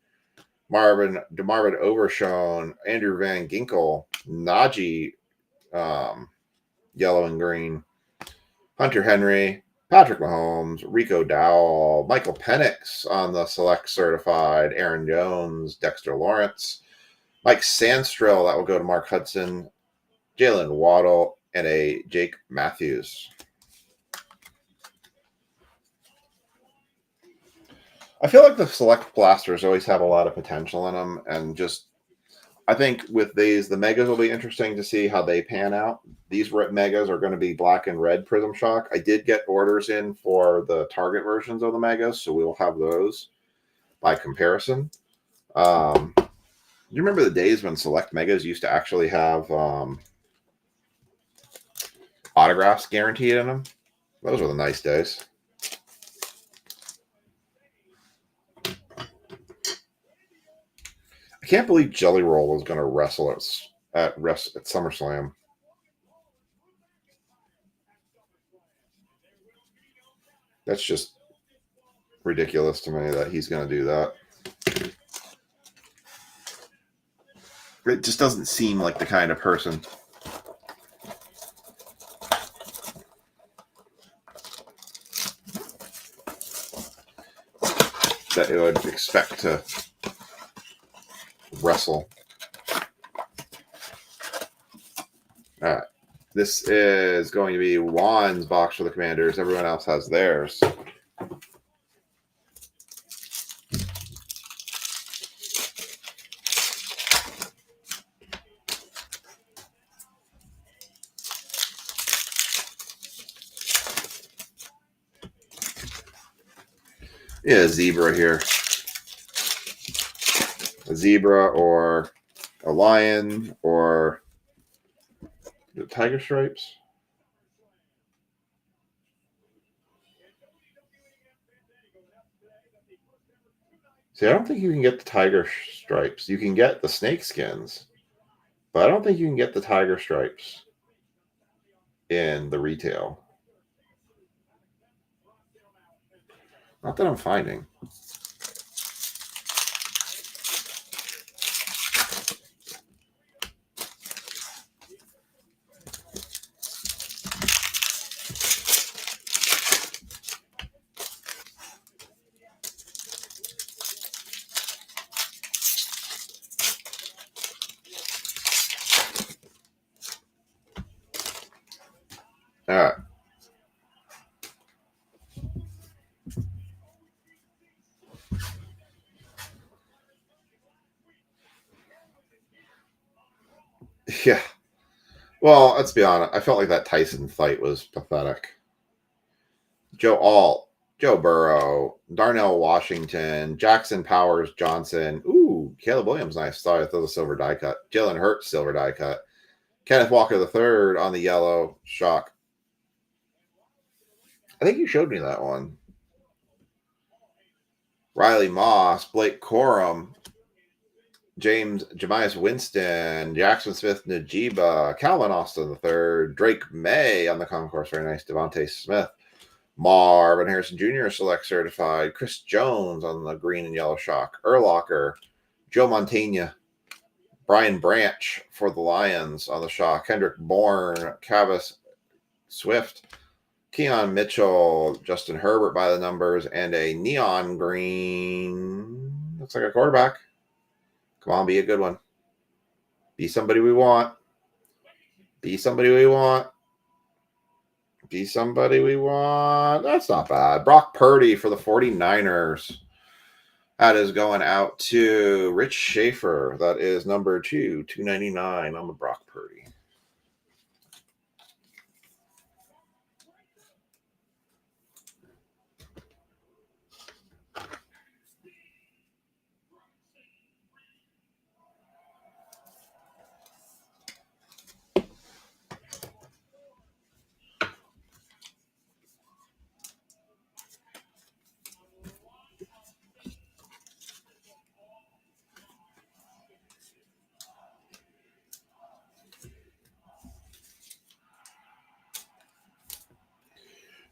DeMarvin Overshone, Andrew Van Ginkel, Najee, yellow and green, Hunter Henry, Patrick Mahomes, Rico Dowell, Michael Penix on the select certified, Aaron Jones, Dexter Lawrence, Mike Sandstrill, that will go to Mark Hudson, Jalen Waddle, and a Jake Matthews. I feel like the select blasters always have a lot of potential in them, and just I think with these, the megas will be interesting to see how they pan out. These megas are going to be black and red Prism Shock. I did get orders in for the Target versions of the megas, so we will have those by comparison. You remember the days when select megas used to actually have autographs guaranteed in them? Those were the nice days. I can't believe Jelly Roll was going to wrestle at SummerSlam. That's just ridiculous to me that he's going to do that. It just doesn't seem like the kind of person that you would expect to wrestle. All right. This is going to be Juan's box for the Commanders. Everyone else has theirs. Yeah, zebra here. A zebra or a lion or the tiger stripes. See, I don't think you can get the tiger stripes. You can get the snake skins, but I don't think you can get the tiger stripes in the retail. Not that I'm finding. All right. Yeah. Well, let's be honest. I felt like that Tyson fight was pathetic. Joe Alt, Joe Burrow, Darnell Washington, Jackson Powers Johnson. Ooh, Caleb Williams, nice. Sorry, I thought the silver die cut. Jalen Hurts, silver die cut. Kenneth Walker III on the yellow shock. I think you showed me that one. Riley Moss, Blake Corum, Jamias Winston, Jackson Smith Najiba, Calvin Austin III, Drake May on the concourse, very nice. Devontae Smith, Marvin Harrison Jr. select certified, Chris Jones on the green and yellow shock, Urlacher, Joe Montaigne, Brian Branch for the Lions on the shock, Kendrick Bourne, Cavis Swift, Keon Mitchell, Justin Herbert by the numbers, and a neon green. Looks like a quarterback. Come on, be a good one. Be somebody we want. Be somebody we want. Be somebody we want. That's not bad. Brock Purdy for the 49ers. That is going out to Rich Schaefer. That is number 299 on the Brock Purdy.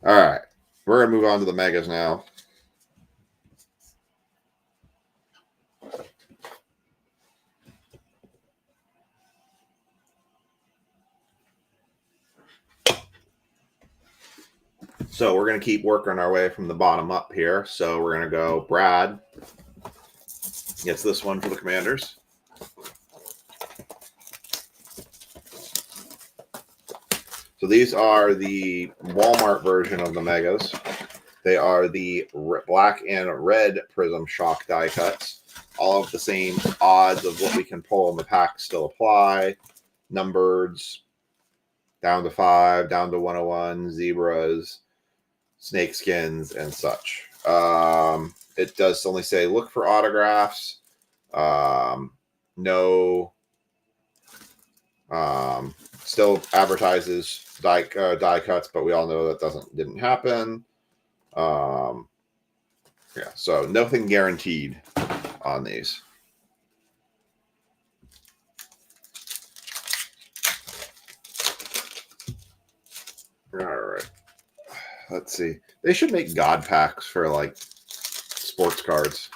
All right. We're going to move on to the megas now. So we're going to keep working our way from the bottom up here. So we're going to go Brad gets this one for the Commanders. So these are the Walmart version of the megas. They are the black and red Prism Shock die cuts. All of the same odds of what we can pull in the pack still apply. Numbers down to 5, down to 101, zebras, snake skins, and such. It does only say look for autographs. No. Still advertises die cuts, but we all know that didn't happen. Yeah, so nothing guaranteed on these. All right. Let's see. They should make God packs for like sports cards.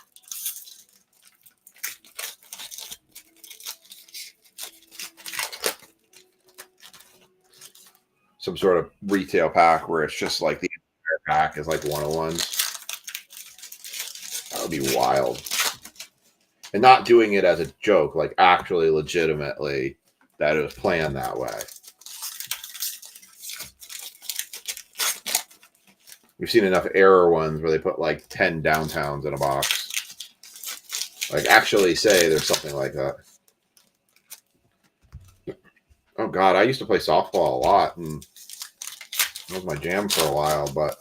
Some sort of retail pack where it's just like the entire pack is like 101s. That would be wild. And not doing it as a joke, like actually legitimately that it was planned that way. We've seen enough error ones where they put like 10 downtowns in a box. Like actually say there's something like that. Oh God, I used to play softball a lot, and that was my jam for a while, but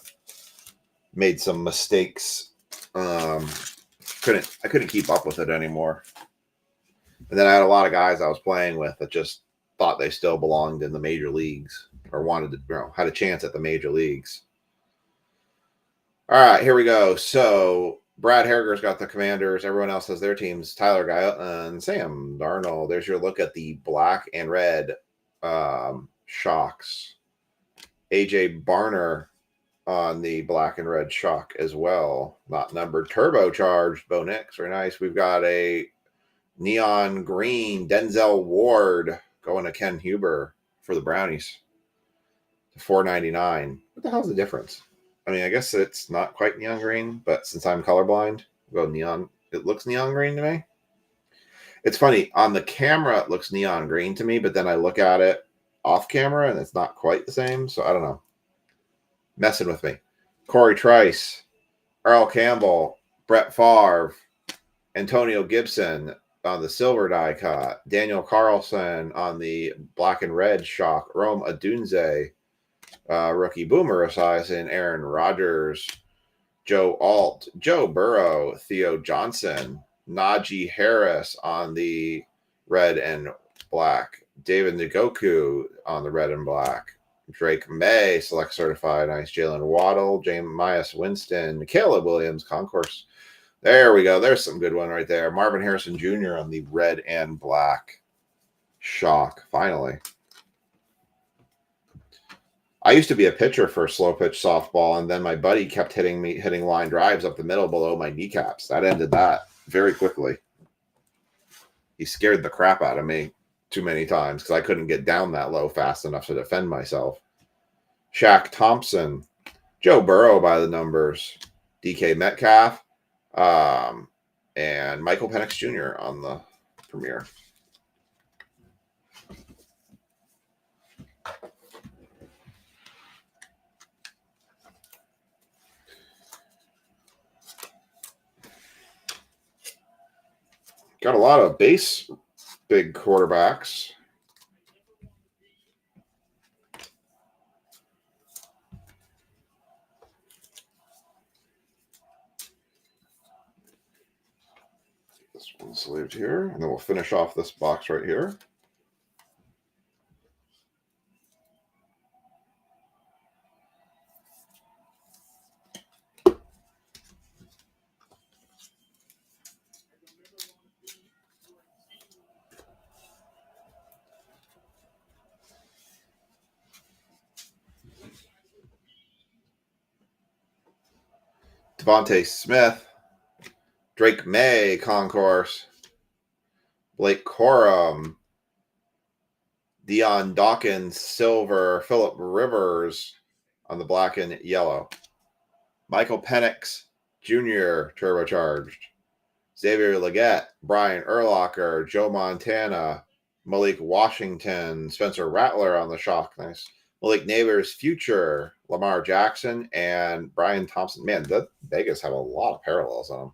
made some mistakes. I couldn't keep up with it anymore. And then I had a lot of guys I was playing with that just thought they still belonged in the major leagues or wanted to, had a chance at the major leagues. All right, here we go. So Brad Harriger's got the Commanders. Everyone else has their teams. Tyler Guyot and Sam Darnold. There's your look at the black and red shocks. AJ Barner on the black and red shock as well. Not numbered. Turbocharged. Bo Nix. Very nice. We've got a neon green Denzel Ward going to Ken Huber for the Brownies. $4.99. What the hell's the difference? I mean, I guess it's not quite neon green, but since I'm colorblind, I'll go neon. It looks neon green to me. It's funny. On the camera, it looks neon green to me, but then I look at it off camera, and it's not quite the same. So I don't know. Messing with me. Corey Trice, Earl Campbell, Brett Favre, Antonio Gibson on the silver die cut, Daniel Carlson on the black and red shock, Rome Odunze, rookie Boomer Esiason, Aaron Rodgers, Joe Alt, Joe Burrow, Theo Johnson, Najee Harris on the red and black, David Njoku on the red and black, Drake May, select certified, nice, Jalen Waddle, Jameis Winston, Caleb Williams, Concourse. There we go. There's some good one right there. Marvin Harrison Jr. on the red and black shock, finally. I used to be a pitcher for slow pitch softball, and then my buddy kept hitting line drives up the middle below my kneecaps. That ended that very quickly. He scared the crap out of me too many times because I couldn't get down that low fast enough to defend myself. Shaq Thompson, Joe Burrow by the numbers, DK Metcalf, and Michael Penix Jr. on the premiere. Got a lot of base big quarterbacks. This one's saved here, and then we'll finish off this box right here. Devontae Smith, Drake May, Concourse, Blake Corum, Dion Dawkins, Silver, Phillip Rivers on the black and yellow. Michael Penix Jr., turbocharged. Xavier Legette, Brian Urlacher, Joe Montana, Malik Washington, Spencer Rattler on the shock. Nice. Malik Neighbors, Future, Lamar Jackson, and Brian Thompson. Man, the Vegas have a lot of parallels on them.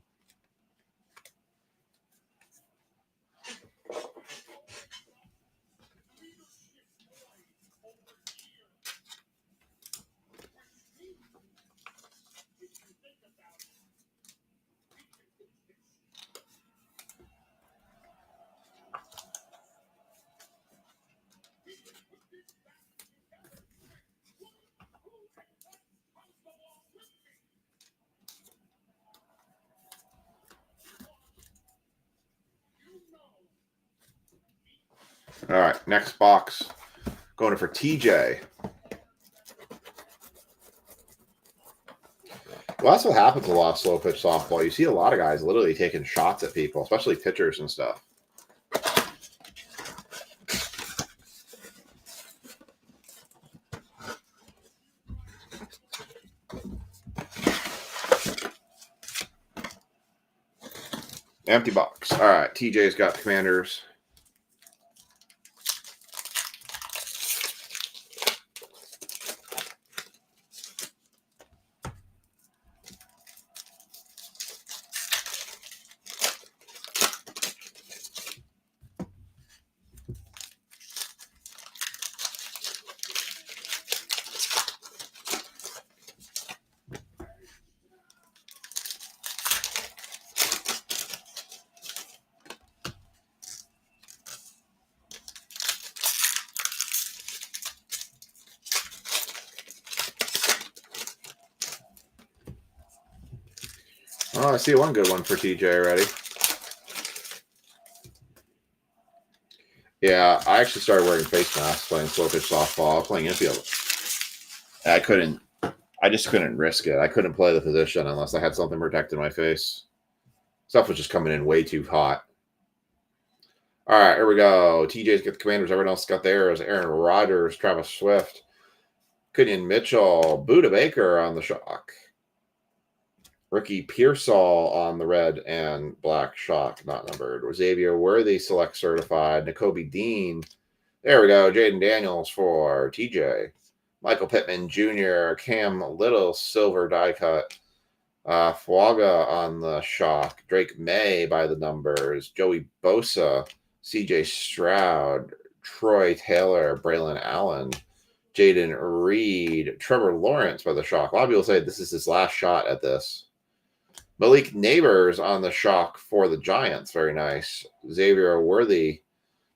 All right, next box. Going for TJ. Well, that's what happens a lot of slow pitch softball. You see a lot of guys literally taking shots at people, especially pitchers and stuff. Empty box. All right, TJ's got Commanders. Oh, I see one good one for TJ already. Yeah, I actually started wearing face masks playing slow pitch softball. I was playing infield. I just couldn't risk it. I couldn't play the position unless I had something protecting my face. Stuff was just coming in way too hot. All right, here we go. TJ's got the Commanders. Everyone else got theirs. Aaron Rodgers, Travis Swift, Kenyon Mitchell, Buda Baker on the shock. Ricky Pearsall on the red and black shock, not numbered. Xavier Worthy, select certified. Nakobe Dean. There we go. Jaden Daniels for TJ. Michael Pittman Jr., Cam Little, silver die cut. Fuaga on the shock. Drake May by the numbers. Joey Bosa, CJ Stroud, Troy Taylor, Braylon Allen, Jaden Reed, Trevor Lawrence by the shock. A lot of people say this is his last shot at this. Malik Neighbors on the shock for the Giants. Very nice. Xavier Worthy,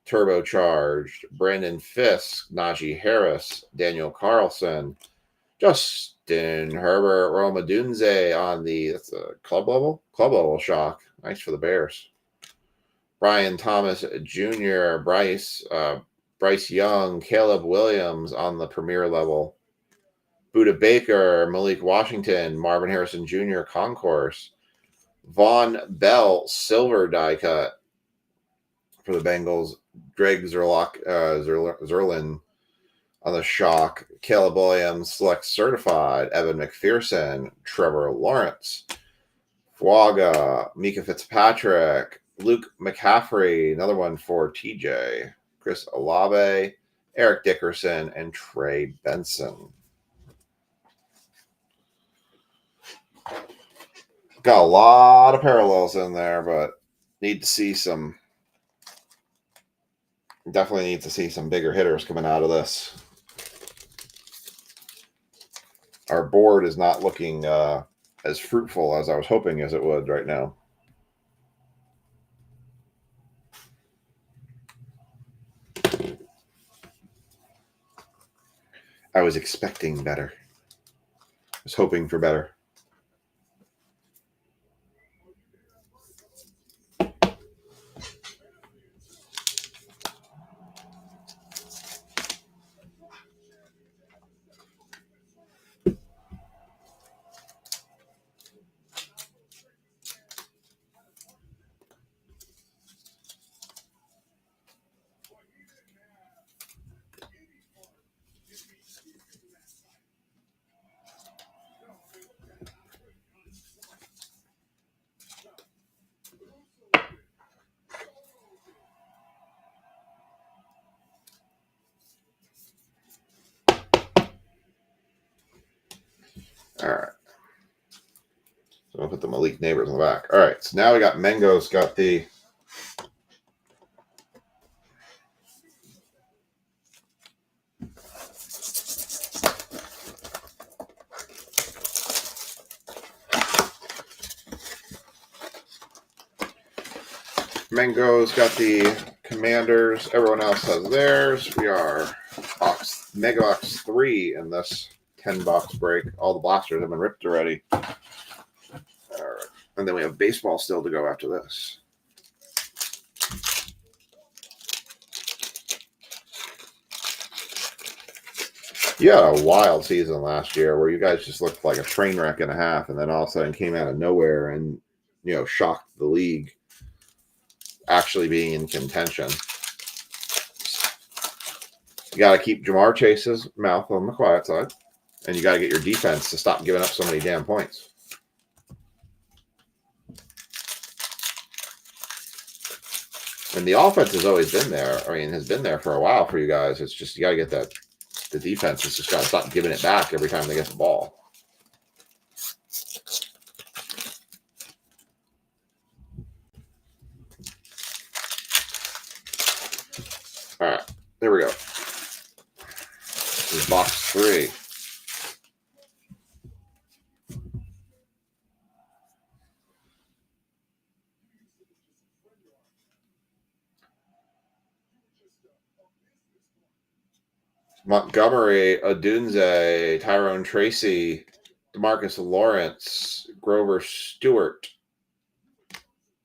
turbocharged. Brandon Fisk, Najee Harris, Daniel Carlson, Justin Herbert, Roma Dunze on the, that's a club level shock. Nice for the Bears. Brian Thomas Jr., Bryce Young, Caleb Williams on the premier level. Buda Baker, Malik Washington, Marvin Harrison Jr., Concourse. Vaughn Bell, silver die cut for the Bengals. Greg Zerlin on the shock. Caleb Williams, select certified. Evan McPherson, Trevor Lawrence. Fuaga, Mika Fitzpatrick, Luke McCaffrey, another one for TJ. Chris Olave, Eric Dickerson, and Trey Benson. Got a lot of parallels in there, but definitely need to see some bigger hitters coming out of this. Our board is not looking as fruitful as I was hoping as it would right now. I was expecting better. I was hoping for better. All right. So I'll put the Malik neighbors on the back. All right. So now we got Mango's got the Commanders. Everyone else has theirs. We are Mega Box 3 in this 10-box break. All the blasters have been ripped already. All right. And then we have baseball still to go after this. You had a wild season last year where you guys just looked like a train wreck and a half, and then all of a sudden came out of nowhere and, shocked the league actually being in contention. You got to keep Jamar Chase's mouth on the quiet side, and you got to get your defense to stop giving up so many damn points. And the offense has always been there. I mean, has been there for a while for you guys. It's just you got to get that. The defense has just got to stop giving it back every time they get the ball. All right, there we go. This is box 3. Montgomery, Odunze, Tyrone Tracy, DeMarcus Lawrence, Grover Stewart,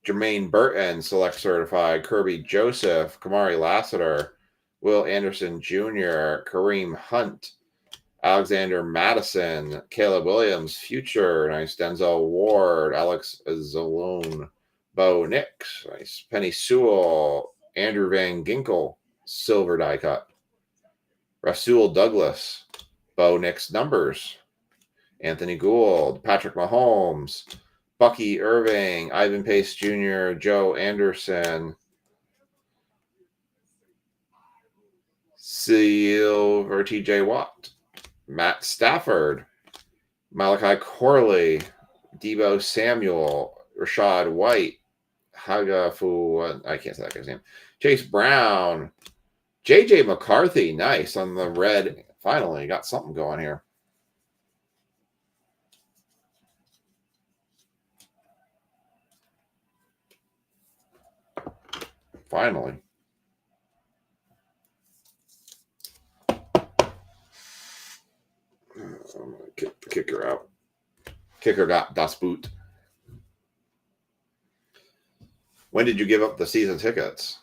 Jermaine Burton, Select Certified, Kirby Joseph, Kamari Lassiter, Will Anderson Jr., Kareem Hunt, Alexander Madison, Caleb Williams, Future, nice, Denzel Ward, Alex Zalone, Bo Nix, nice, Penny Sewell, Andrew Van Ginkel, Silver Die Cut, Rasul Douglas, Bo Nix Numbers, Anthony Gould, Patrick Mahomes, Bucky Irving, Ivan Pace Jr., Joe Anderson, Silver TJ Watt, Matt Stafford, Malachi Corley, Debo Samuel, Rashad White, Hagafu, I can't say that guy's name, Chase Brown, JJ McCarthy, nice on the red. Finally, got something going here. Finally. I'm going to kick the kicker out. Kicker got Das Boot. When did you give up the season tickets?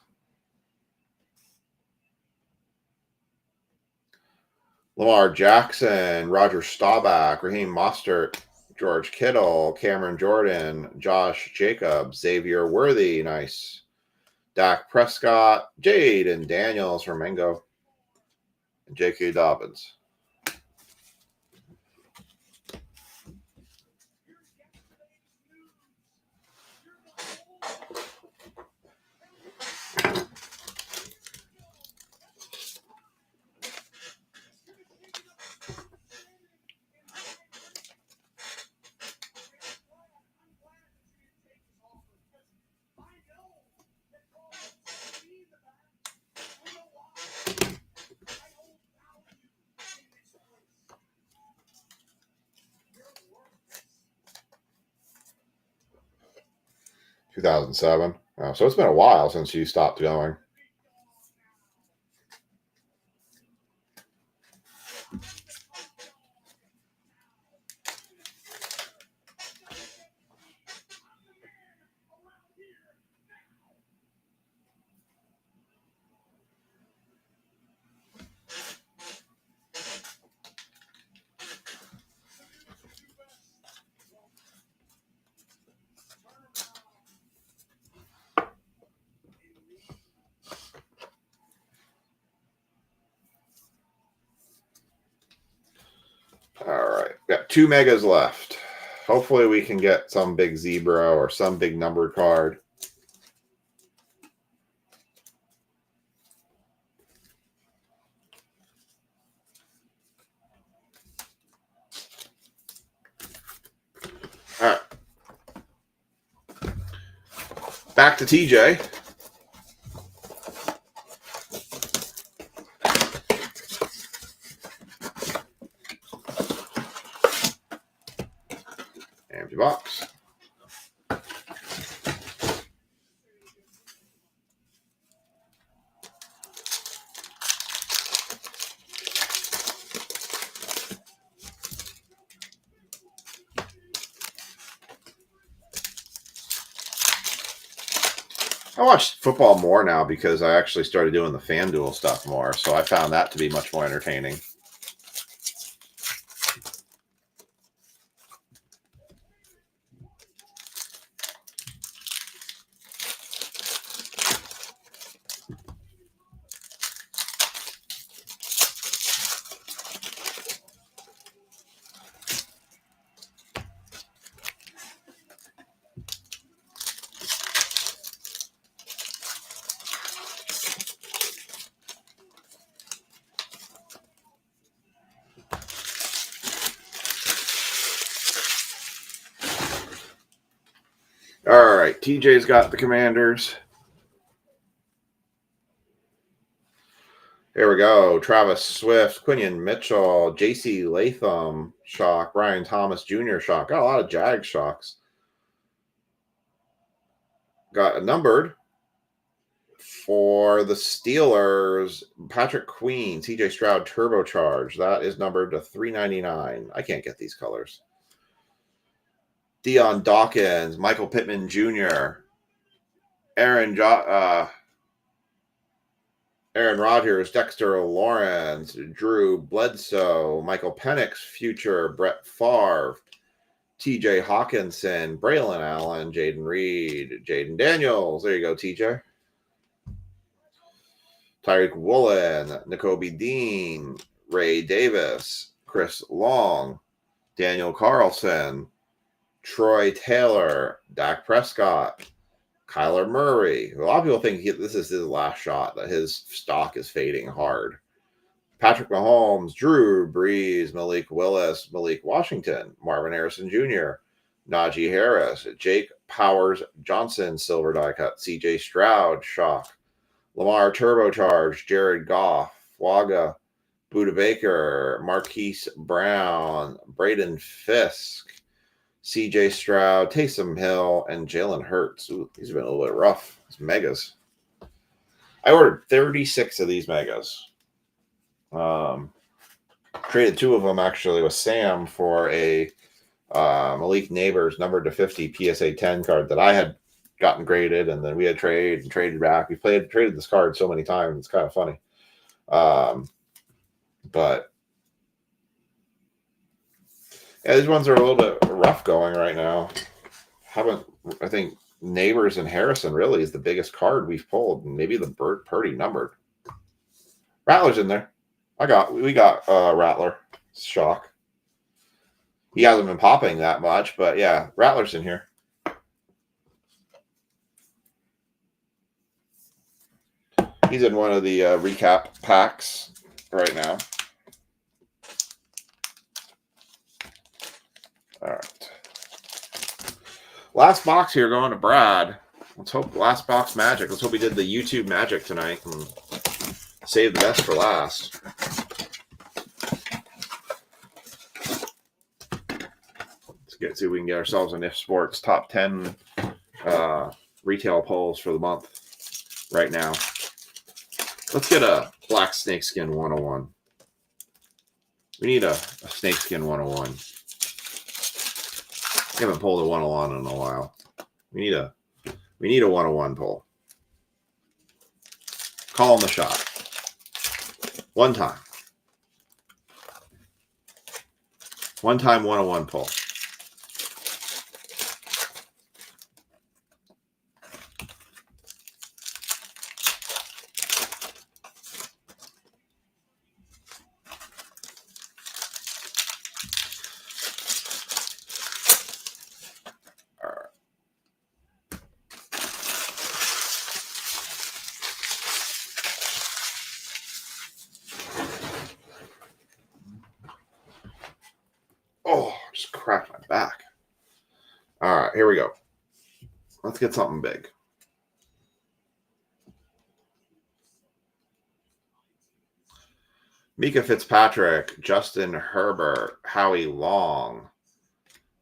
Lamar Jackson, Roger Staubach, Raheem Mostert, George Kittle, Cameron Jordan, Josh Jacobs, Xavier Worthy, nice. Dak Prescott, Jaden Daniels from Mango, and J.K. Dobbins. – 2007. Oh, so it's been a while since you stopped going. All right. We got 2 megas left. Hopefully we can get some big zebra or some big numbered card. back to TJ. Empty box. I watch football more now because I actually started doing the FanDuel stuff more, so I found that to be much more entertaining. All right, TJ's got the Commanders. Here we go. Travis Swift, Quinion Mitchell, J.C. Latham, shock. Ryan Thomas Jr., shock. Got a lot of Jag shocks. Got a numbered for the Steelers. Patrick Queen, C.J. Stroud Turbocharged. That is numbered to 399. I can't get these colors. Dion Dawkins, Michael Pittman Jr., Aaron Rodgers, Dexter Lawrence, Drew Bledsoe, Michael Penix, future, Brett Favre, TJ Hawkinson, Braylon Allen, Jaden Reed, Jaden Daniels. There you go, TJ. Tyreek Woolen, N'Kobe Dean, Ray Davis, Chris Long, Daniel Carlson, Troy Taylor, Dak Prescott, Kyler Murray. A lot of people think this is his last shot, that his stock is fading hard. Patrick Mahomes, Drew Brees, Malik Willis, Malik Washington, Marvin Harrison Jr., Najee Harris, Jake Powers Johnson, silver die cut, CJ Stroud, shock, Lamar Turbocharged, Jared Goff, Waga, Buda Baker, Marquise Brown, Braden Fisk, CJ Stroud, Taysom Hill, and Jalen Hurts. Ooh, these have been a little bit rough. These megas. I ordered 36 of these megas. Traded 2 of them actually with Sam for a Malik Neighbors numbered to 50 PSA 10 card that I had gotten graded, and then we had traded back. We traded this card so many times. It's kind of funny. But yeah, these ones are a little bit rough going right now. I think Neighbors and Harrison really is the biggest card we've pulled. Maybe the Purdy numbered. Rattler's in there. We got Rattler. Shock. He hasn't been popping that much, but yeah, Rattler's in here. He's in one of the recap packs right now. All right. Last box here going to Brad. Let's hope last box magic. Let's hope we did the YouTube magic tonight and save the best for last. Let's see if we can get ourselves an If Sports top 10 retail polls for the month right now. Let's get a black snakeskin 101. We need a snakeskin 101. I haven't pulled a 101 in a while. We need a 101 pull. Call on the shot. One time. One time 101 pull. Oh, just cracked my back. All right, here we go. Let's get something big. Mika Fitzpatrick, Justin Herbert, Howie Long,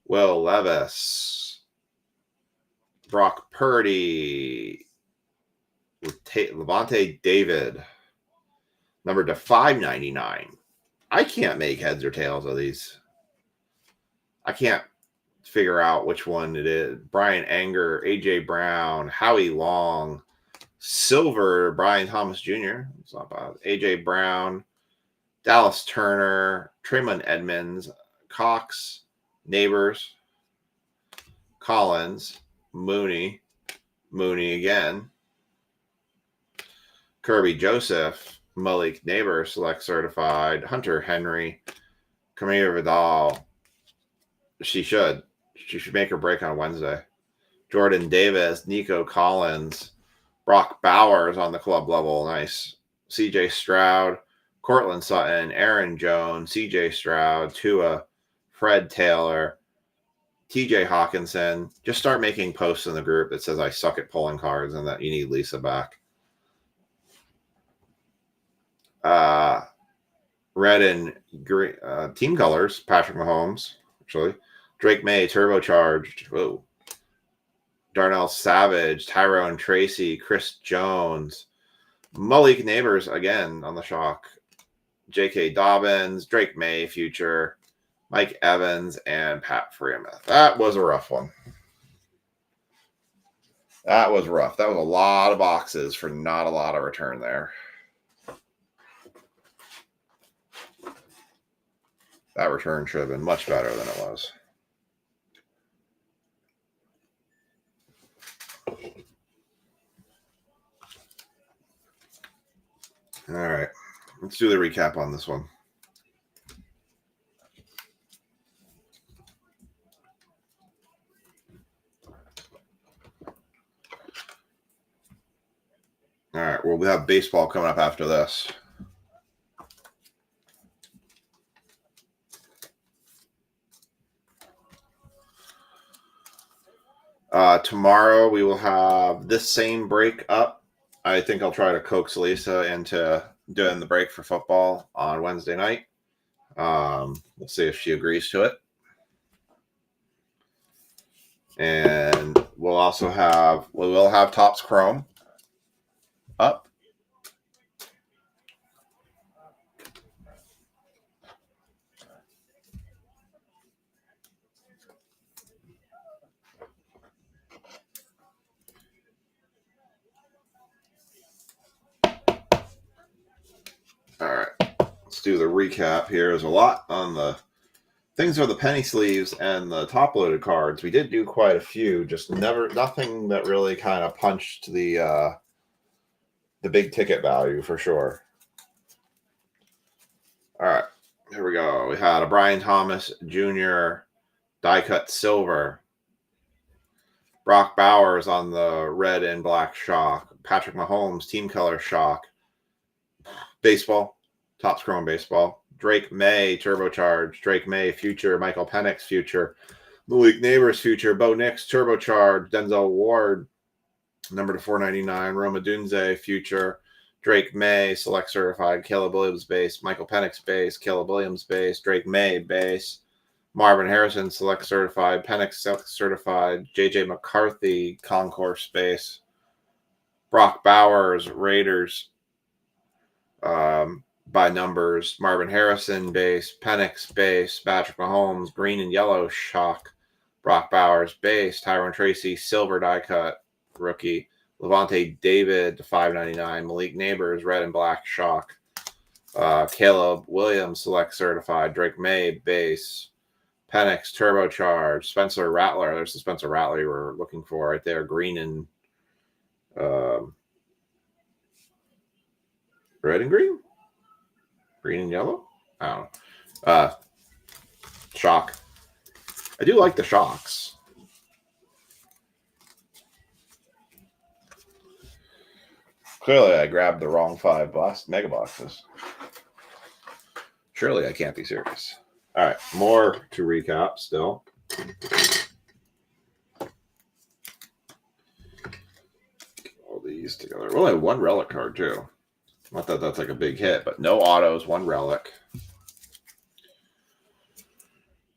Will Levis, Brock Purdy, Levante David, numbered to 599. I can't make heads or tails of these. I can't figure out which one it is. Brian Anger, AJ Brown, Howie Long, silver, Brian Thomas Jr. It's not bad. AJ Brown, Dallas Turner, Traymond Edmonds, Cox, Neighbors, Collins, Mooney again, Kirby Joseph, Malik Neighbor, select certified, Hunter Henry, Camille Vidal. She should make her break on Wednesday. Jordan Davis, Nico Collins, Brock Bowers on the club level. Nice. CJ Stroud, Cortland Sutton, Aaron Jones, CJ Stroud, Tua, Fred Taylor, TJ Hawkinson. Just start making posts in the group that says I suck at pulling cards and that you need Lisa back. Red and green team colors, Patrick Mahomes, actually. Drake May, turbocharged. Whoa. Darnell Savage, Tyrone Tracy, Chris Jones, Malik Neighbors again on the shock. J.K. Dobbins, Drake May, future, Mike Evans, and Pat Freemuth. That was a rough one. That was rough. That was a lot of boxes for not a lot of return there. That return should have been much better than it was. All right. Let's do the recap on this one. All right. Well, we have baseball coming up after this. Tomorrow we will have this same break up. I think I'll try to coax Lisa into doing the break for football on Wednesday night. We'll see if she agrees to it. And we will have Topps Chrome up. All right, let's do the recap here. There's a lot on the things are the penny sleeves and the top loaded cards. We did do quite a few, just nothing that really kind of punched the big ticket value for sure. All right, here we go. We had a Brian Thomas Jr. die cut silver. Brock Bowers on the red and black shock. Patrick Mahomes team color shock. Baseball, Topps Chrome baseball. Drake May turbocharged. Drake May future. Michael Penix future. Malik Neighbors future. Bo Nix turbocharged. Denzel Ward number to 499. Roma Dunze future. Drake May select certified. Caleb Williams base. Michael Penix base. Caleb Williams base. Drake May base. Marvin Harrison select certified. Penix select certified. JJ McCarthy concourse base. Brock Bowers Raiders by numbers. Marvin Harrison base. Penix base. Patrick Mahomes green and yellow shock. Brock Bowers base. Tyrone Tracy silver die cut rookie. Levante David to 599. Malik Neighbors red and black shock. Caleb Williams select certified. Drake May base. Penix turbocharged. Spencer Rattler. There's the Spencer Rattler you were looking for right there. Green and red and green? Green and yellow? I don't know. Shock. I do like the shocks. Clearly, I grabbed the wrong 5 mega boxes. Surely I can't be serious. All right, more to recap still. All these together. We'll have one relic card too. Not that that's like a big hit, but no autos, one relic.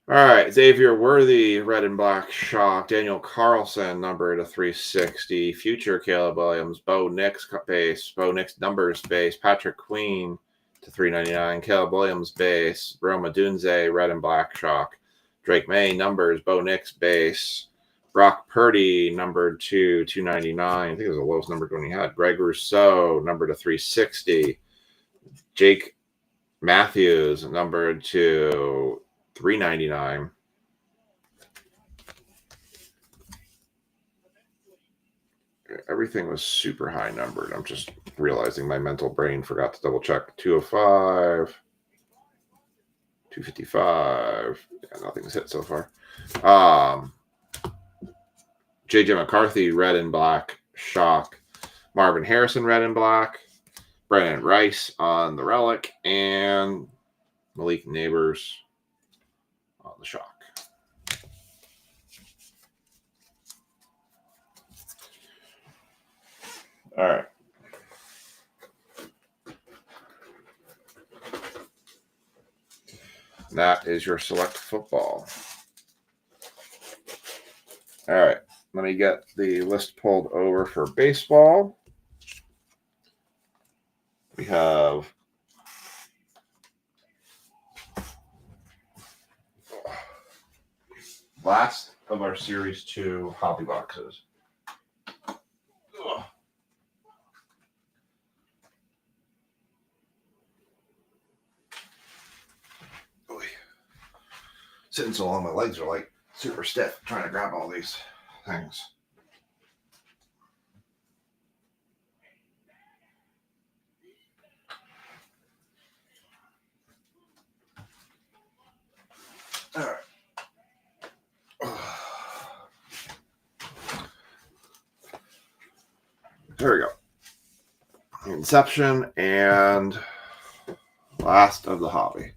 All right, Xavier Worthy, red and black shock. Daniel Carlson, number to 360. Future Caleb Williams, Bo Nix base. Bo Nix numbers base. Patrick Queen to 399. Caleb Williams base. Roma Dunze, red and black shock. Drake May numbers. Bo Nix base. Brock Purdy, numbered to 299. I think it was the lowest numbered one he had. Greg Rousseau, numbered to 360. Jake Matthews, numbered to 399. Everything was super high numbered. I'm just realizing my mental brain forgot to double check. 205, 255. Yeah, nothing's hit so far. JJ McCarthy, red and black shock. Marvin Harrison, red and black. Brennan Rice on the relic, and Malik Neighbors on the shock. All right. That is your select football. All right. Let me get the list pulled over for baseball. We have last of our Series 2 hobby boxes. Ugh. Sitting so long, my legs are like super stiff trying to grab all these things. All right. There we go. Inception and last of the hobby.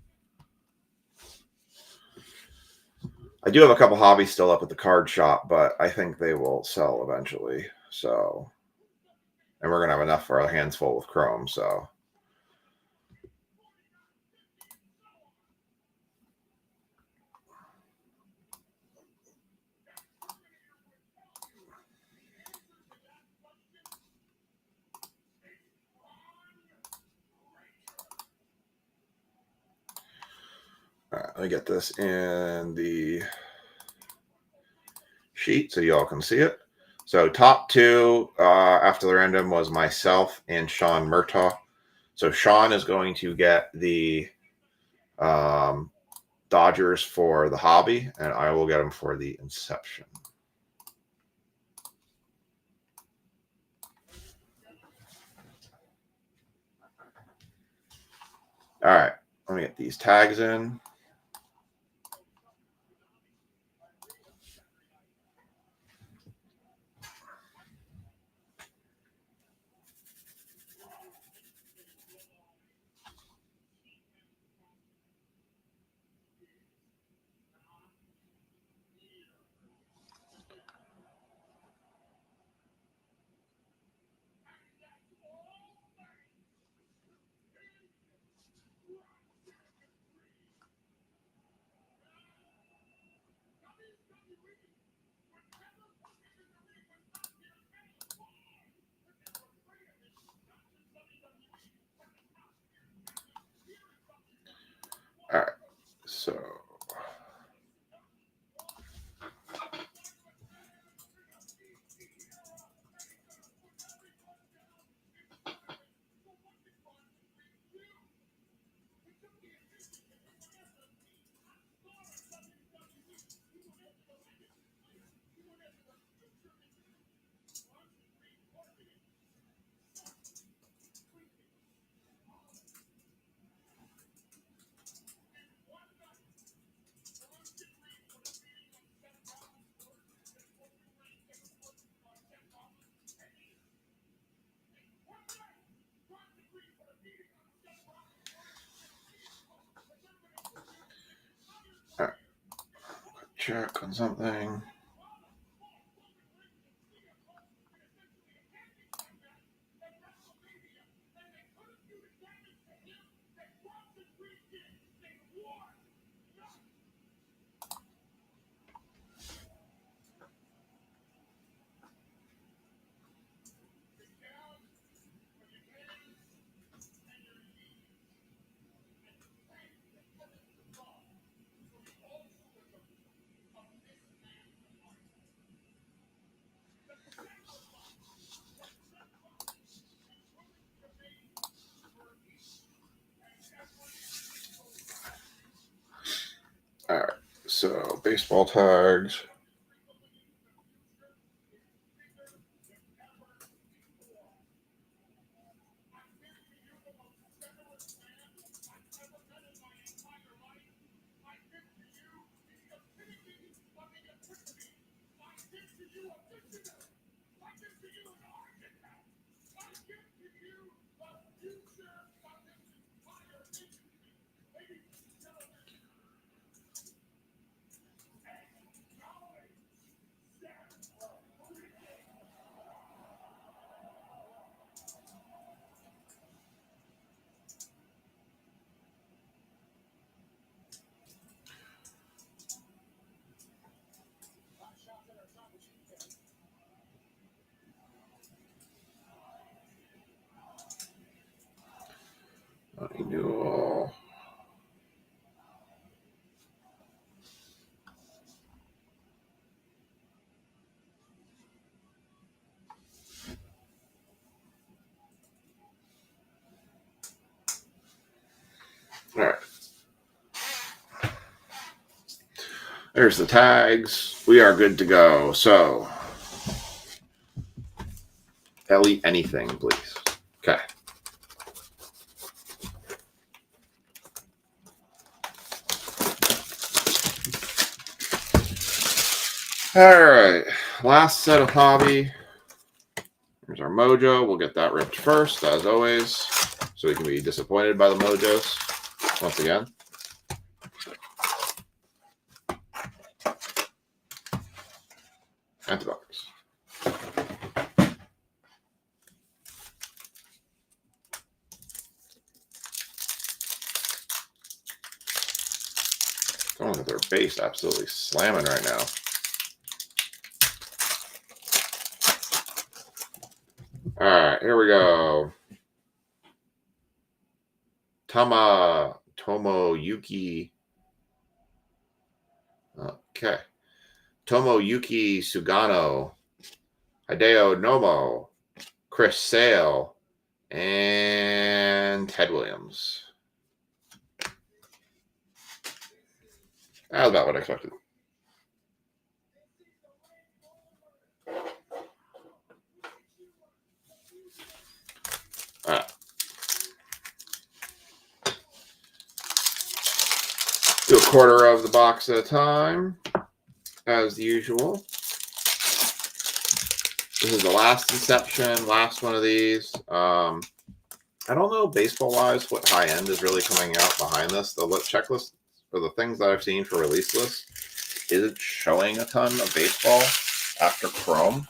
I do have a couple hobbies still up at the card shop, but I think they will sell eventually. So, and we're going to have enough for our hands full with Chrome. So, all right, let me get this in the sheet so y'all can see it. So top two after the random was myself and Sean Murtaugh. So Sean is going to get the Dodgers for the hobby, and I will get them for the Inception. All right, let me get these tags in. All right, so check on something. So baseball tags. All right. There's the tags. We are good to go. So, Ellie, anything, please. Okay. All right. Last set of hobby. Here's our mojo. We'll get that ripped first, as always, so we can be disappointed by the mojos once again. Empty box. Going with their base absolutely slamming right now. All right, here we go. Tomoyuki. Okay. Tomoyuki Sugano. Hideo Nomo. Chris Sale. And Ted Williams. That was about what I expected. All right. Do a quarter of the box at a time, as usual. This is the last Inception, last one of these. I don't know, baseball-wise, what high-end is really coming out behind this. The checklist for the things that I've seen for release lists isn't showing a ton of baseball after Chrome,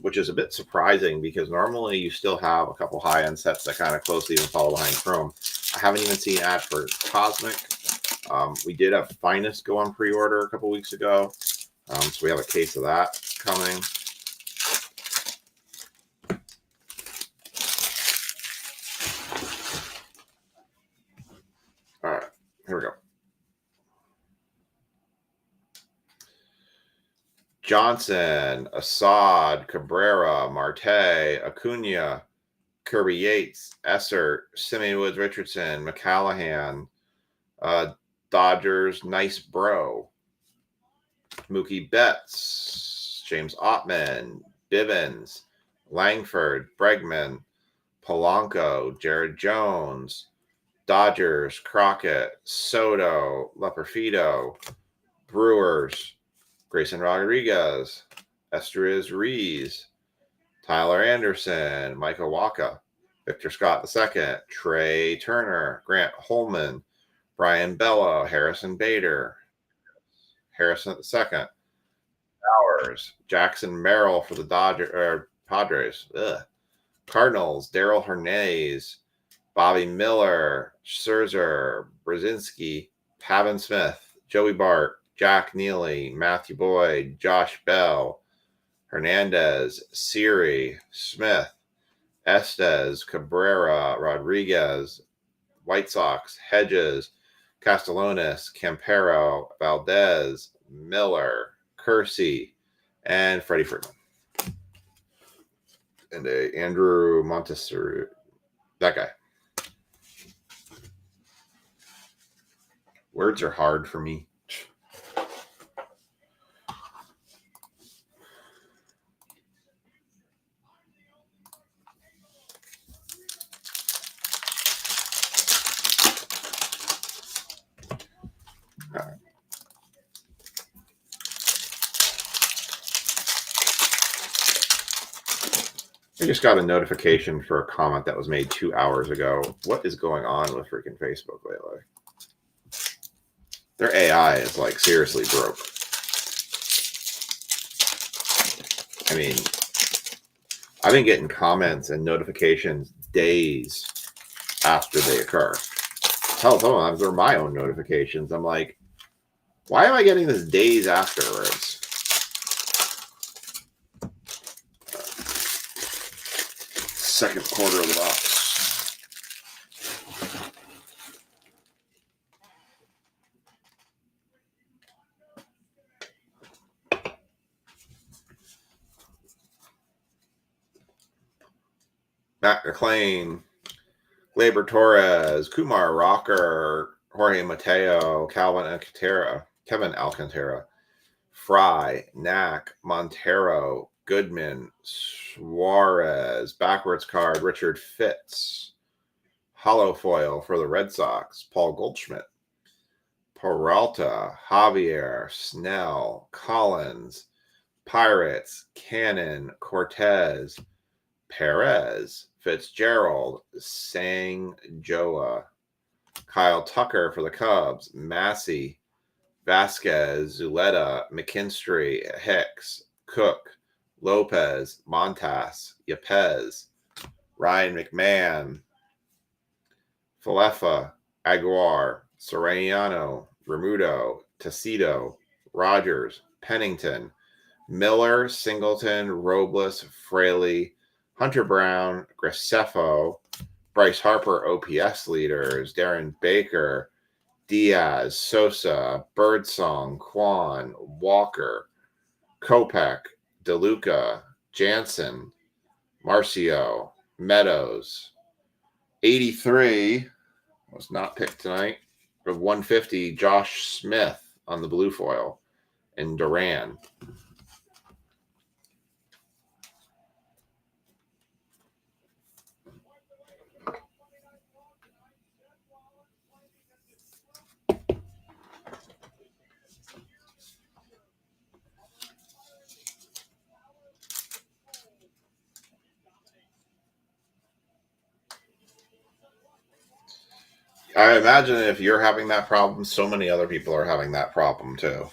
which is a bit surprising because normally you still have a couple high-end sets that kind of closely even follow behind Chrome. I haven't even seen an ad for Cosmic. We did have Finest go on pre-order a couple weeks ago, so we have a case of that coming. All right, here we go. Johnson, Assad, Cabrera, Marte, Acuna, Kirby Yates, Esser, Simeon Woods Richardson, McCallahan, Dodgers, Nice Bro, Mookie Betts, James Ottman, Bivens, Langford, Bregman, Polanco, Jared Jones, Dodgers, Crockett, Soto, Leperfido, Brewers, Grayson Rodriguez, Esteriz Rees, Tyler Anderson, Micah Waka, Victor Scott II, Trey Turner, Grant Holman, Brian Bello, Harrison Bader, Harrison II, Bowers, Jackson Merrill for the Padres, Cardinals, Daryl Hernandez, Bobby Miller, Scherzer, Brzezinski, Pavin Smith, Joey Bart, Jack Neely, Matthew Boyd, Josh Bell, Hernandez, Siri, Smith, Estes, Cabrera, Rodriguez, White Sox, Hedges, Castellanos, Campero, Valdez, Miller, Kersey, and Freddie Freeman. And Andrew Montesori, that guy. Words are hard for me. I just got a notification for a comment that was made 2 hours ago. What is going on with freaking Facebook lately? Their AI is like seriously broke. I mean, I've been getting comments and notifications days after they occur. Hell, sometimes they're my own notifications. I'm like, why am I getting this days afterwards? Second quarter of the box. Matt McClain, Gleyber Torres, Kumar Rocker, Jorge Mateo, Kevin Alcantara, Fry, Knack, Montero, Goodman, Suarez, backwards card, Richard Fitz, hollow foil for the Red Sox, Paul Goldschmidt, Peralta, Javier, Snell, Collins, Pirates, Cannon, Cortez, Perez, Fitzgerald, Sangjoa, Kyle Tucker for the Cubs, Massey, Vasquez, Zuleta, McKinstry, Hicks, Cook, Lopez, Montas, Yepez, Ryan McMahon, Falefa, Aguilar, Soriano, Remudo, Tecido, Rogers, Pennington, Miller, Singleton, Robles, Fraley, Hunter Brown, Graceffo, Bryce Harper, OPS leaders, Darren Baker, Diaz, Sosa, Birdsong, Kwan, Walker, Kopech, DeLuca, Jansen, Marcio, Meadows. 83 was not picked tonight. Of 150, Josh Smith on the blue foil, and Duran. I imagine if you're having that problem, so many other people are having that problem too.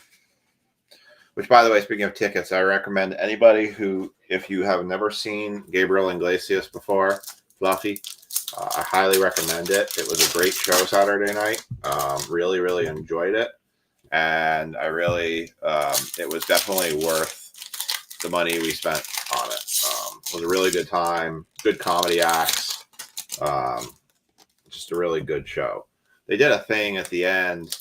Which, by the way, speaking of tickets, I recommend anybody who, if you have never seen Gabriel Iglesias before, Fluffy, I highly recommend it. It was a great show Saturday night. Really, really enjoyed it. And I really, it was definitely worth the money we spent on it. It was a really good time, good comedy acts. Just a really good show. They did a thing at the end.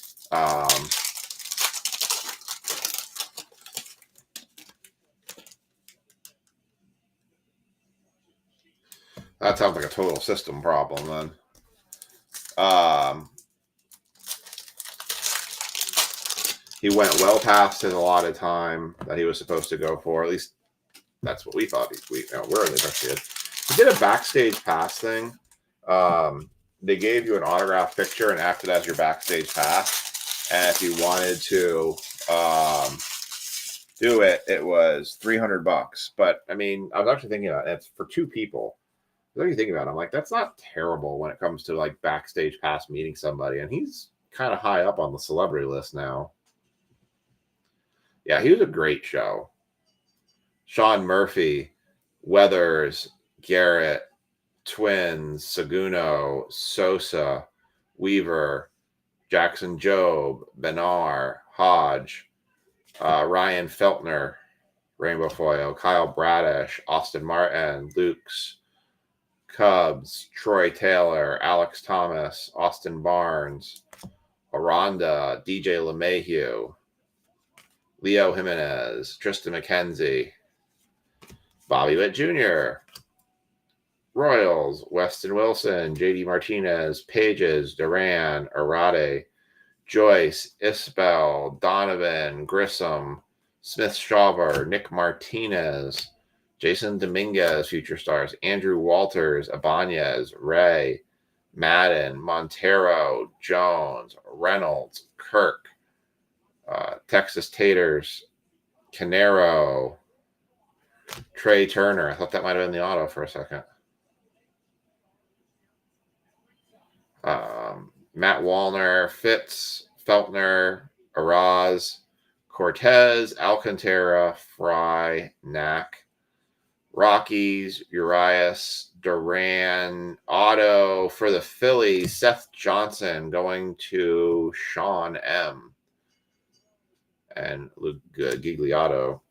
That sounds like a total system problem then. He went well past his allotted time that he was supposed to go for. At least that's what we thought. We're interested. He did a backstage pass thing. They gave you an autograph picture and acted as your backstage pass. And if you wanted to do it, it was $300. But I mean, I was actually thinking about it. It's for two people. What do you think about it? I'm like, that's not terrible when it comes to like backstage pass meeting somebody. And he's kind of high up on the celebrity list now. Yeah, he was a great show. Sean Murphy, Weathers, Garrett, Twins, Seguno, Sosa, Weaver, Jackson Jobe, Benar, Hodge, Ryan Feltner, Rainbow Foil, Kyle Bradish, Austin Martin, Lukes, Cubs, Troy Taylor, Alex Thomas, Austin Barnes, Aranda, DJ LeMahieu, Leo Jimenez, Tristan McKenzie, Bobby Witt Jr., Royals, Weston Wilson, JD Martinez, Pages, Duran, Arade, Joyce, Isbell, Donovan, Grissom, Smith Shawver, Nick Martinez, Jason Dominguez, Future Stars, Andrew Walters, Ibanez, Ray, Madden, Montero, Jones, Reynolds, Kirk, Texas Taters, Canero, Trey Turner. I thought that might have been the auto for a second. Matt Wallner, Fitz, Feltner, Araz, Cortez, Alcantara, Fry, Knack, Rockies, Urias, Duran, auto for the Phillies, Seth Johnson going to Sean M. And Luke Gigliotto.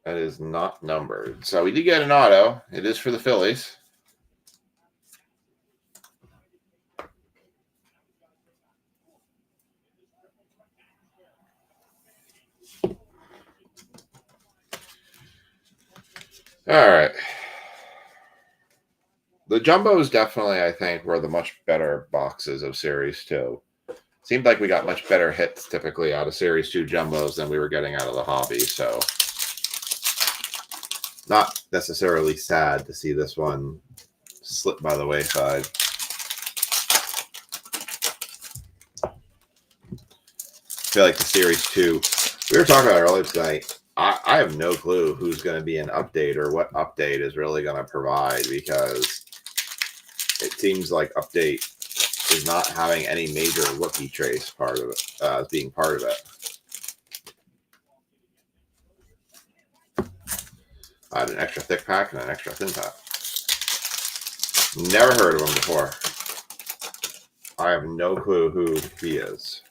That is not numbered. So we did get an auto. It is for the Phillies. All right. The jumbos definitely, I think, were the much better boxes of Series 2. Seemed like we got much better hits typically out of Series 2 jumbos than we were getting out of the hobby. So not necessarily sad to see this one slip by the wayside. I feel like the Series 2, we were talking about earlier tonight. I have no clue who's going to be an update or what update is really going to provide, because it seems like update is not having any major rookie trace part of it, as being part of it. I had an extra thick pack and an extra thin pack. Never heard of him before. I have no clue who he is.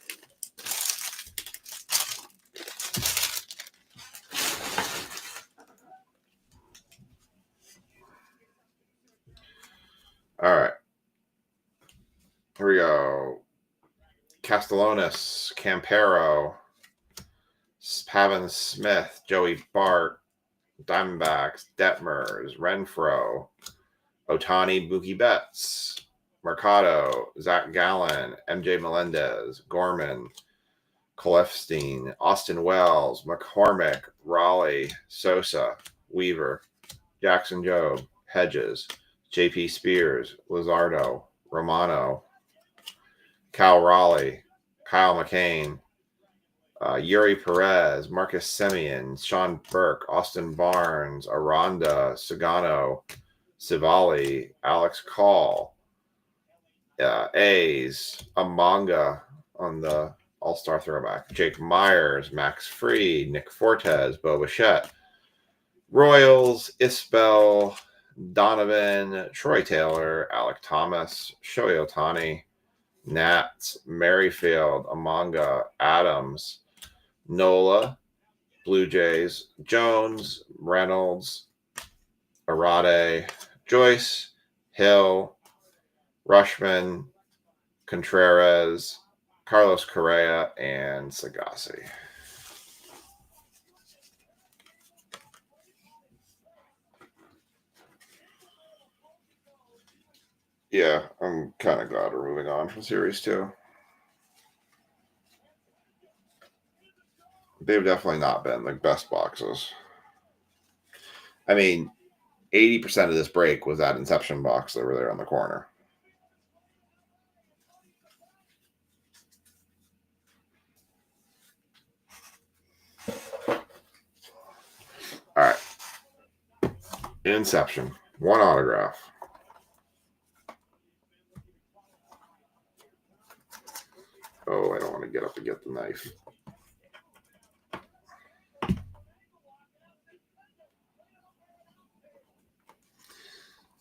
All right. Here we go. Castellanos, Campero, Pavin Smith, Joey Bart, Diamondbacks, Detmers, Renfro, Otani, Mookie Betts, Mercado, Zach Gallen, MJ Melendez, Gorman, Clefstein, Austin Wells, McCormick, Raleigh, Sosa, Weaver, Jackson Jobe, Hedges, JP Spears, Luzardo, Romano, Cal Raleigh, Kyle McCain, Yuri Perez, Marcus Semien, Sean Burke, Austin Barnes, Aranda, Sagano, Civali, Alex Call, A's, Amanga on the All-Star throwback, Jake Myers, Max Fried, Nick Fortes, Bo Bichette, Royals, Isbell, Donovan, Troy Taylor, Alec Thomas, Shohei Ohtani, Nats, Merrifield, Amanga, Adams, Nola, Blue Jays, Jones, Reynolds, Arade, Joyce, Hill, Rushman, Contreras, Carlos Correa, and Sagassi. Yeah, I'm kind of glad we're moving on from Series 2. They've definitely not been the best boxes. I mean, 80% of this break was that Inception box over there on the corner. All right. Inception. One autograph. Oh, I don't want to get up and get the knife.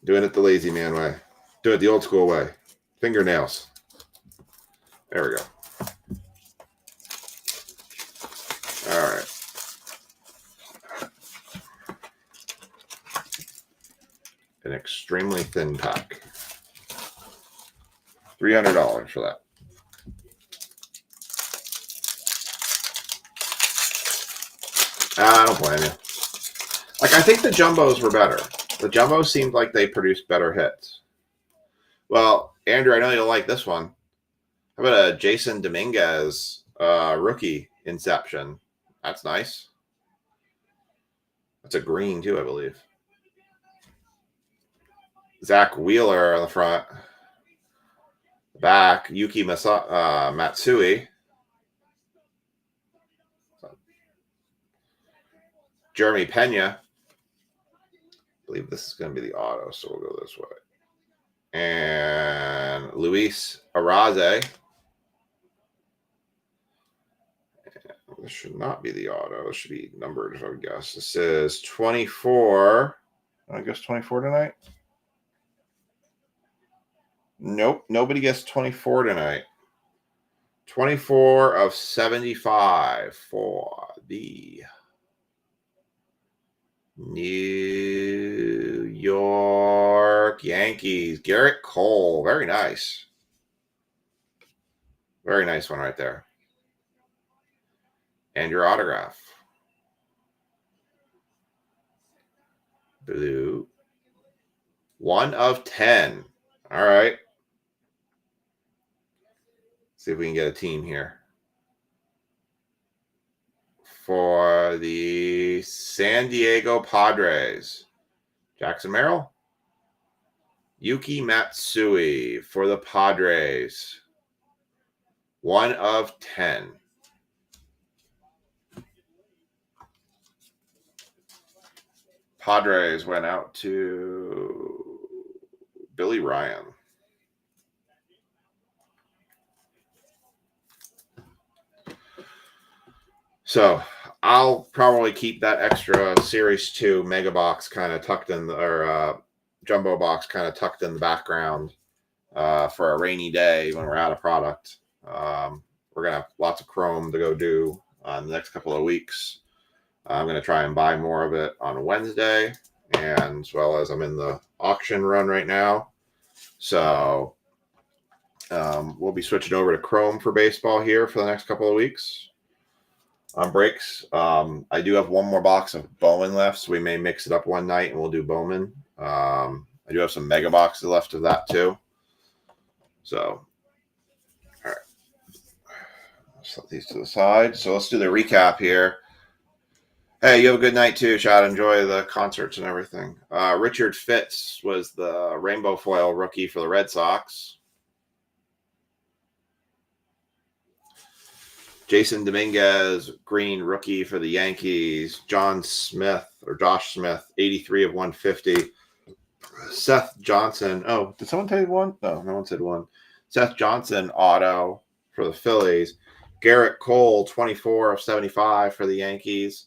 Doing it the lazy man way. Do it the old school way. Fingernails. There we go. All right. An extremely thin pack. $300 for that. I don't blame you. Like, I think the jumbos were better. The jumbos seemed like they produced better hits. Well, Andrew, I know you'll like this one. How about a Jason Dominguez rookie Inception? That's nice. That's a green, too, I believe. Zach Wheeler on the front. Back, Yuki Matsui. Jeremy Pena. believe this is going to be the auto, so we'll go this way. And Luis Araze. This should not be the auto. It should be numbered, I would guess. This is 24. I guess 24 tonight. Nope, nobody gets 24 tonight. 24 of 75 for the New York Yankees. Garrett Cole. Very nice. Very nice one right there. And your autograph. Blue. 1 of 10. All right. See if we can get a team here. For the San Diego Padres, Jackson Merrill. Yuki Matsui for the Padres. 1 of 10. Padres went out to Billy Ryan. So I'll probably keep that extra Series 2 mega box kind of tucked in, or jumbo box kind of tucked in the background for a rainy day when we're out of product. We're going to have lots of chrome to go do the next couple of weeks. I'm going to try and buy more of it on Wednesday, and as well as I'm in the auction run right now. So we'll be switching over to chrome for baseball here for the next couple of weeks. On breaks, I do have one more box of Bowman left, so we may mix it up one night and we'll do Bowman. I do have some mega boxes left of that too. So, all right. Set these to the side. So let's do the recap here. Hey, you have a good night too, Chad. Enjoy the concerts and everything. Richard Fitz was the rainbow foil rookie for the Red Sox. Jason Dominguez, green rookie for the Yankees. Josh Smith, 83 of 150. Seth Johnson. Oh, did someone say one? No, no one said one. Seth Johnson, auto for the Phillies. Garrett Cole, 24 of 75 for the Yankees.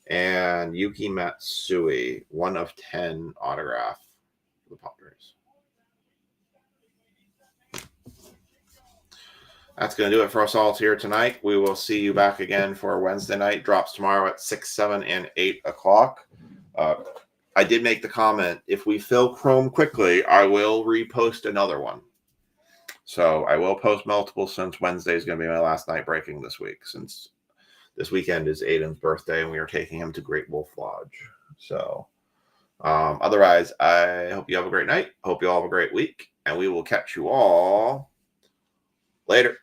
And Yuki Matsui, 1 of 10 autograph for the Padres. That's going to do it for us all here tonight. We will see you back again for Wednesday night. Drops tomorrow at 6, 7, and 8 o'clock. I did make the comment, if we fill Chrome quickly, I will repost another one. So I will post multiple since Wednesday is going to be my last night breaking this week, since this weekend is Aiden's birthday and we are taking him to Great Wolf Lodge. So otherwise, I hope you have a great night. Hope you all have a great week, and we will catch you all later.